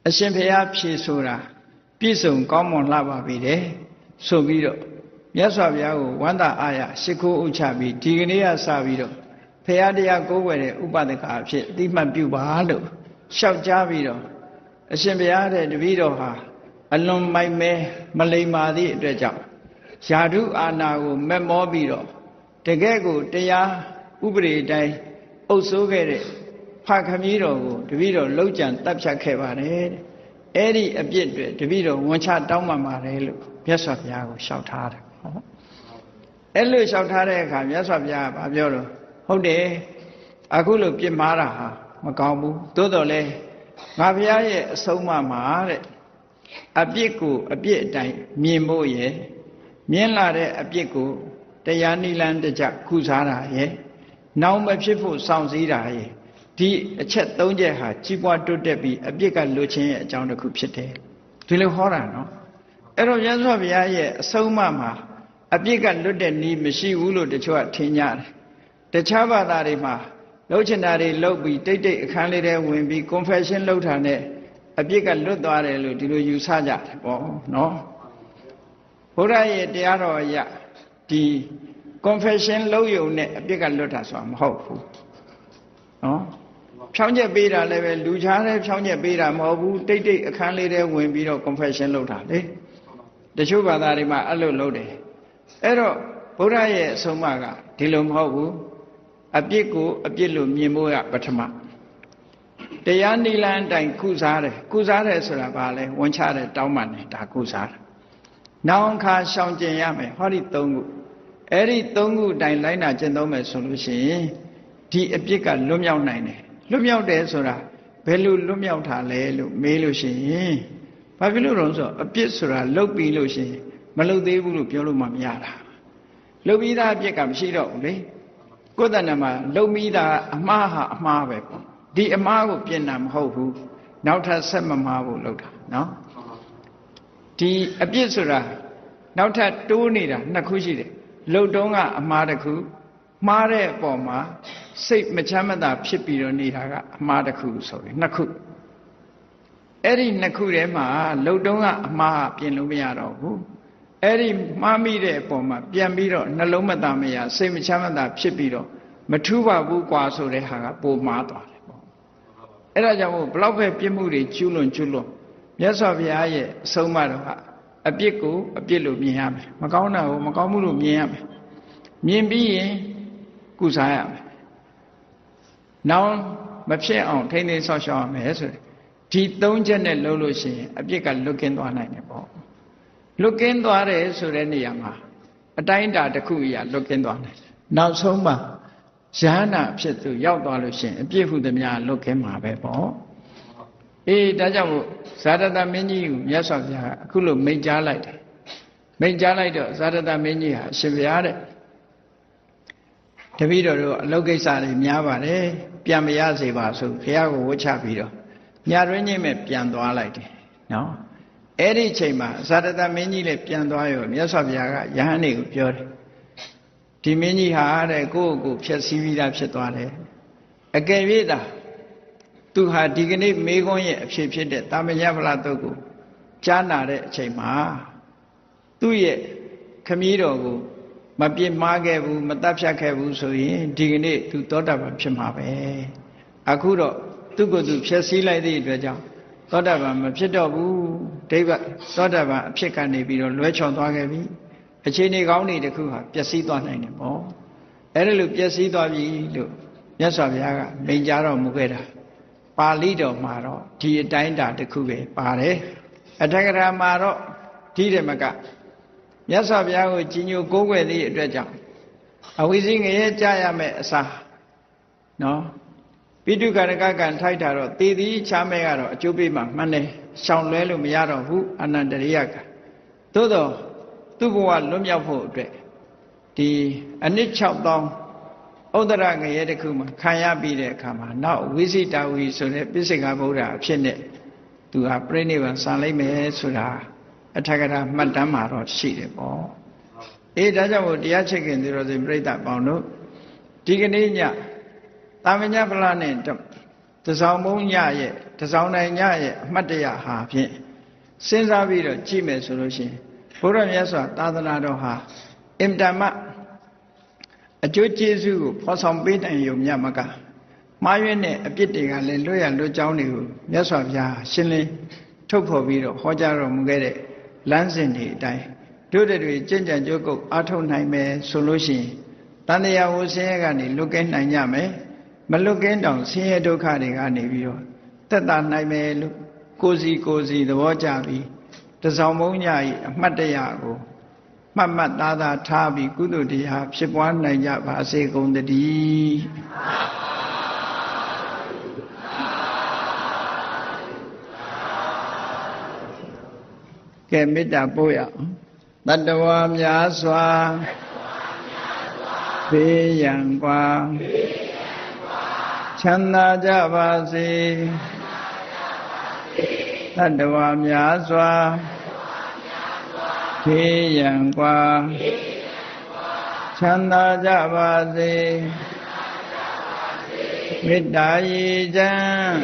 အရှင်ဘုရားဖြေဆိုတာပြည့်စုံကောင်းမွန်လှပါပြီတဲ့ဆိုပြီးတော့မြတ်စွာဘုရားကိုဝန္တာအာရရှိခိုးဥချပြီးဒီကနေ့ကစပြီးတော့ဘုရားတရားကိုးကွယ်တဲ့ဥပဒကအဖြစ်အတိမှတ်ပြုပါလို့လျှောက်ကြားပြီးတော့အရှင်ဘုရားတဲ့တပည့်တော်ဟာအလွန်မိုက်မဲမလိမ္မာသည့်အတွက်ကြောင့်ယာဓုအာနာကိုမက်မောပြီးတော့တကယ်ကိုတရားဥပဒေတိုင်းအုပ်စိုးခဲ့တဲ့ဖခမည်းတော်ကိုတပည့်တော်လှုပ်ကြံတပ်ဖြတ်ခဲ့ပါတယ်တဲ့အဲ့ဒီအပြစ်တွေတပည့်တော်ဝန်ချတောင်းပန်ပါတယ်လို့မြတ်စွာဘုရားကိုလျှောက်ထားတယ်ဟုတ်အဲ့လိုလျှောက်ထားတဲ့အခါမြတ်စွာဘုရားကပြောတော့ဟုတ်တယ်အခုလိုပြစ်မှားတာဟာမကောင်းဘူးသို့တော်လဲငါဘုရားရဲ့အဆုံးအမမှာတဲ့အပြစ်ကိုအပြစ်အတိုင်းမြင်ဖို့ရယ်မြင်လာတဲ့အပြစ်ကိုတရားနိလန်းတကြကုစားတာရယ်နောက်မဖြစ်ဖို့စောင့်စည်းတာရယ်ဒီအချက်၃ချက်ဟာကြီးပွားတိုးတက်ပြီးအပြစ်ကလွတ်ခြင်းရဲ့အကြောင်းတစ်ခုဖြစ်တယ်ဒီလိုဟောတာနော်အဲ့တော့မြတ်စွာဘုရားရဲ့အဆုံးအမမှာအပြစ်ကလွတ်တဲ့နည်းမရှိဘူးလို့တချို့ကထင်ကြတယ်တခြားဘာသာတွေမှာလှုပ်ချင်တာတွေလှုပ်ပြီးတိတ်တိတ်အခန်းလေးထဲဝင်ပြီး confession လုပ်တာနဲ့အပြစ်ကလွတ်သွားတယ်လို့ဒီလိုယူဆကြတယ်ပေါ့နော်ဘုရားရဲ့တရားတော်အရဒီ confession လုပ်ရုံနဲ့အပြစ်ကလွတ်တာဆိုတာမဟုတ်ဘူးနော်ဖြောင်းချက်ပေးတာလည်းပဲလူချားတဲ့ဖြောင်းချက်ပေးတာမဟုတ်ဘူးတိတ်တိတ်အခန်းလေးထဲဝင်ပြီးတော့ confession လုပ်တာလေတချို့ဘာသာတွေမှာအဲ့လိုလုပ်တယ်အဲ့တော့ဘုရားရဲ့အဆုံးအမကဒီလိုမဟုတ်ဘူးအပြစ်ကိုအပြစ်လို့မြင်ဖို့ရပထမတရားနိလန်းတိုင်ကုစားတယ်ကုစားတယ်ဆိုတာဘာလဲဝန်ချတယ်တောင်းပန်တယ်ဒါကုစားတယ်နောက်အခါရှောင်ကျင်ရမယ်ဟောဒီ၃ခုအဲ့ဒီ၃ခုတိုင်လိုက်နာကျင့်သုံးမယ်ဆိုလို့ရှိရင်ဒီအပြစ်ကလွတ်မြောက်နိုင်တယ်လွတ်မြောက်တယ်ဆိုတာဘယ်လိုလွတ်မြောက်တာလဲလို့မေးလို့ရှိရင်ဘာဖြစ်လို့လဲဆိုတော့အပြစ်ဆိုတာလုတ်ပြီးလို့ရှိရင်မလုတ်သေးဘူးလို့ပြောလို့မှမရတာလုတ်ပြီးသားအပြစ်ကမရှိတော့ဘူးလေကိုယ်တဏ္ဍာမှာလုတ်ပြီးသားအမှားဟာအမှားပဲပေါ့ဒီအမှားကိုပြင်တာမဟုတ်ဘူးနောက်ထပ်ဆက်မမှားဖို့လုပ်တာနော်ဒီအပြစ်ဆိုတာနောက်ထပ်တိုးနေတာနှစ်ခုရှိတယ်လုတ်တုံးကအမှားတစ်ခုမှားတဲ့အပေါ်မှာစိတ်မချမ်းမသာဖြစ်ပြီးတော့နေတာကအမှားတစ်ခုဆိုပြီးနှစ်ခုအဲ့ဒီနှစ်ခုထဲမှာလုတ်တုံးကအမှားပြင်လို့မရတော့ဘူးအဲ့ဒီမှားမိတဲ့အပေါ်မှာပြန်ပြီးတော့နှလုံးမသာမရစိတ်မချမ်းမသာဖြစ်ပြီးတော့မထူးပါဘူးကွာဆိုတဲ့ဟာကပိုမှားသွားတယ်ပေါ့အဲ့ဒါကြောင့်ဘလောက်ပဲပြစ်မှုတွေကျူးလွန်မြတ်စွာဘုရားရဲ့အဆုံးအမတော်ကအပြစ်ကိုအပြစ်လို့မြင်ရမယ်မကောင်းတာကိုမကောင်းမှုလို့မြင်ရမယ်မြင်ပြီးရင်ကုစားရမယ်နောက်မဖြစ်အောင်ထိန်းသိမ်းဆောက်ရှောက်ရမယ်ဆို ဒီသုံးချက်နဲ့လုံးလို့ရှိရင်အပြစ်ကလွတ်ကင်းသွားနိုင်တယ်ပေါ့လွတ်ကင်းသွားတယ်ဆိုတဲ့နေရာမှာအတိုင်းအတာတစ်ခုအရာလွတ်ကင်းသွားနိုင်တယ်နောက်ဆုံးမှာယဟနာဖြစ်သူရောက်သွားလို့ရှိရင်အပြစ်ဟုသမျှလွတ်ကင်းမှာပဲပေါ့အေးဒါကြောင့်မို့ဇာတတမင်းကြီးကိုမြတ်စွာဘုရားကအခုလိုမိန့်ကြားလိုက်တယ်မိန့်ကြားလိုက်တော့ဇာတတမင်းကြီးဟာအရှင်ဘုရားတဲ့တပည့်တော်တို့အလုပ်ကိစ္စတွေများပါတယ်ပြန်မရစေပါဆိုဘုရားကိုဝှချပြီးတော့ညတွင်းချင်းမဲ့ပြန်သွားလိုက်တယ်နော်အဲ့ဒီအချိန်မှာဇာတတမင်းကြီးလည်းပြန်သွားရောမြတ်စွာဘုရားကယဟန်တွေကိုပြောတယ်ဒီမင်းကြီးဟာတဲ့ကိုယ့်ကိုယ်ဖြည့်ဆည်းပြီးသားဖြစ်သွားတယ်အကယ်၍သာသူဟာဒီကနေ့မေခွန်းရဲ့အဖြစ်ဖြစ်တဲ့တာမညဖလားတုတ်ကိုကြားနာတဲ့အချိန်မှာသူ့ရဲ့ခမည်းတော်ကိုမပြစ်မှားခဲ့ဘူးမတတ်ဖြတ်ခဲ့ဘူးဆိုရင်ဒီကနေ့သူသောတာပန်ဖြစ်မှာပဲအခုတော့သူ့ကိုယ်သူဖြည့်ဆည်းလိုက်သည့်အတွက်ကြောင့်သောတာပန်မဖြစ်တော့ဘူးဒိဗ္ဗသောတာပန်အဖြစ်ကနေပြီးတော့လွဲချော်သွားခဲ့ပြီအခြေအနေကောင်းတွေတခုဟာပျက်စီးသွားနိုင်တယ်ပေါ့အဲ့ဒါလို့ပျက်စီးသွားပြီလို့မြတ်စွာဘုရားကမိန့်ကြားတော်မူခဲ့တာပါဠိတော်မှာတော့ဒီအတိုင်းတာတစ်ခုပဲပါတယ်အထက်ကရာမှာတော့ဒီဓမ္မကမြတ်စွာဘုရားကိုကြီးညိုကိုးကွယ်သည့်အတွက်ကြောင့်အဝိဇ္ဇငရဲကြရမယ်အစားနော်ပိဋကရကကံထိုက်တာတော့တည်သည်ချားမဲ့ကတော့အကျိုးပေးမှမှန်တယ်ရှောင်လွဲလို့မရတော့ဘူးအနန္တရိယကသို့တော့သူ့ဘဝလွတ်မြောက်ဖို့အတွက်ဒီအနည်း6000ဥဒ္ဒရငရဲတစ်ခုမှာခံရပြီးတဲ့အခါမှာနောက်ဝိဇိတဝီဆိုတဲ့ပိစိကဗုဒ္ဓအဖြစ်နဲ့သူဟာပြိဋိဘံဆံလိုက်မယ်ဆိုတာအထက်ကရာမှတ်တမ်းမှာတော့ရှိတယ်ပေါ့အေးဒါကြောင့်မို့တရားချစ်ခင်သူတော်စင်ပြိဋ္ဌပေါင်းတို့ဒီကနေ့ညတာမညဖလားနဲ့တစောင်းမုံညရဲ့တစောင်းတိုင်းညရဲ့အမှတ်တရဟာဖြင့်စဉ်းစားပြီးတော့ကြည့်မယ်ဆိုလို့ရှိရင်ဘုရားမြတ်စွာသာသနာတော်ဟာအင်တမအကျိုးကျေးဇူးကိုဖော်ဆောင်ပေးနိုင်ရုံမျှမကမှားယွင်းတဲ့အပြစ်တွေကလည်းလွတ်ရလွတ်ကြောင်းတွေကိုမြတ်စွာဘုရားရှင်းလင်းထုတ်ဖော်ပြီးတော့ဟောကြားတော်မူခဲ့တဲ့လမ်းစဉ်တွေအတိုင်းတို့တွေကြင်ကြံကြိုးကုပ်အားထုတ်နိုင်မယ်ဆိုလို့ရှိရင်တန်တရားဝဆင်းရဲကနေလွတ်ကဲနိုင်ကြမယ်မလွတ်ကဲတောင်ဆင်းရဲဒုက္ခတွေကနေပြီးတော့သက်သာနိုင်မယ်လို့ကိုယ်စီသဘောကျပြီးတစောင်းမုံည၏အမှတ်တရကိုမှတ်မှတ်သားသားထားပြီးကုသိုလ်တရားဖြစ်ပွားနိုင်ကြပါစေကုန်သတည်းကဲမေတ္တာပို့ရအောင်တတ္တဝါများစွာဘေးရန်กว่าချမ်းသာကြပါစေတတ္တဝါများစွာဘေးရန်กว่าချမ်းသာကြပါစေမေတ္တာရေချမ်း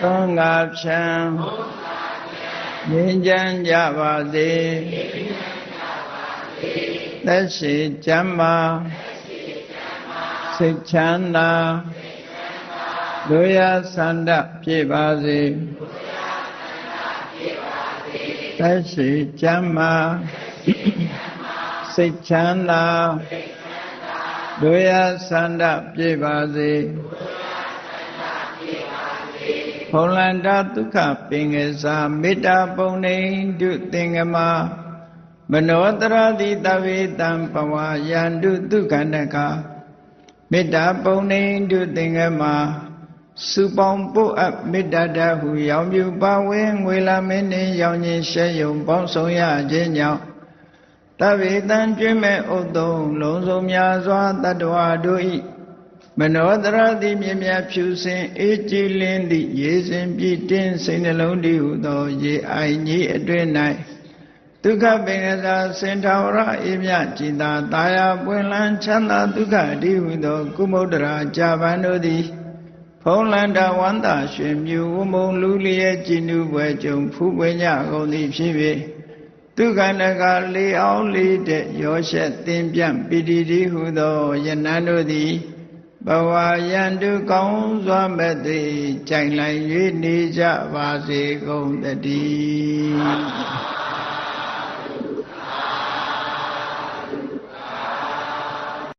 သုံးငါဖြံငြိမ်းချမ်းကြပါစေသက်ရှိကျမ်းမာစိတ်ချမ်းသာဒုရဆန္ဒပြည့်ပါစေသက်ရှိကျမ်းမာစိတ်ချမ်းသာဒုရဆန္ဒပြည့်ပါစေဖုံလန္တဒုက္ခပင်ကစားမေတ္တာပုံနေတုသင်္ကမမနောတရတိတဝေတံပဝါယန္တုဒုက္ခန္တကမေတ္တာပုံနေတုသင်္ကမစုပေါင်းပို့အပ်မေတ္တာတဟုရောင်ပြူပါဝင်ငွေလာမင်းနှင့်ရောင်ခြင်းရှဲယုံပေါင်းဆောင်ရခြင်းကြောင့်တဝေတံကျွင်းမဲ့ဥသုံးလုံးစုံများစွာတတ္တဝါတို့၏မနောတရတိမြင်မြဖြူစင်အေးကြည်လင်းသည့်ရေစင်ပြည့်တင်းစိတ်နှလုံးတည်းဟုသောရေအိုင်ကြီးအတွင်၌ဒုက္ခပင်ကစားစင်ထာဝရအေးမြကြည်သာတာယာပွင့်လန်းချမ်းသာဒုက္ခတည်းဟုသောကုမုဒ္ဒရာကြာပန်တို့သည်ဖုံးလန္တဝန္တာရွှင်မြူဝမုံလူလျက်ကြည်နူးပွဲကြုံဖူးပွင့်ကြကုန်သည်ဖြစ်၍ဒုက္ခန္တကလေးအောင်လေးတဲ့ရောရှက်သင်ပြန့်ပိတိတည်းဟုသောယနန်းတို့သည်ဘဝယန္တုကောင်းစွာမဲ့သည်ကြိုင်လိုက်၍နေကြပါစေကုန်တည်း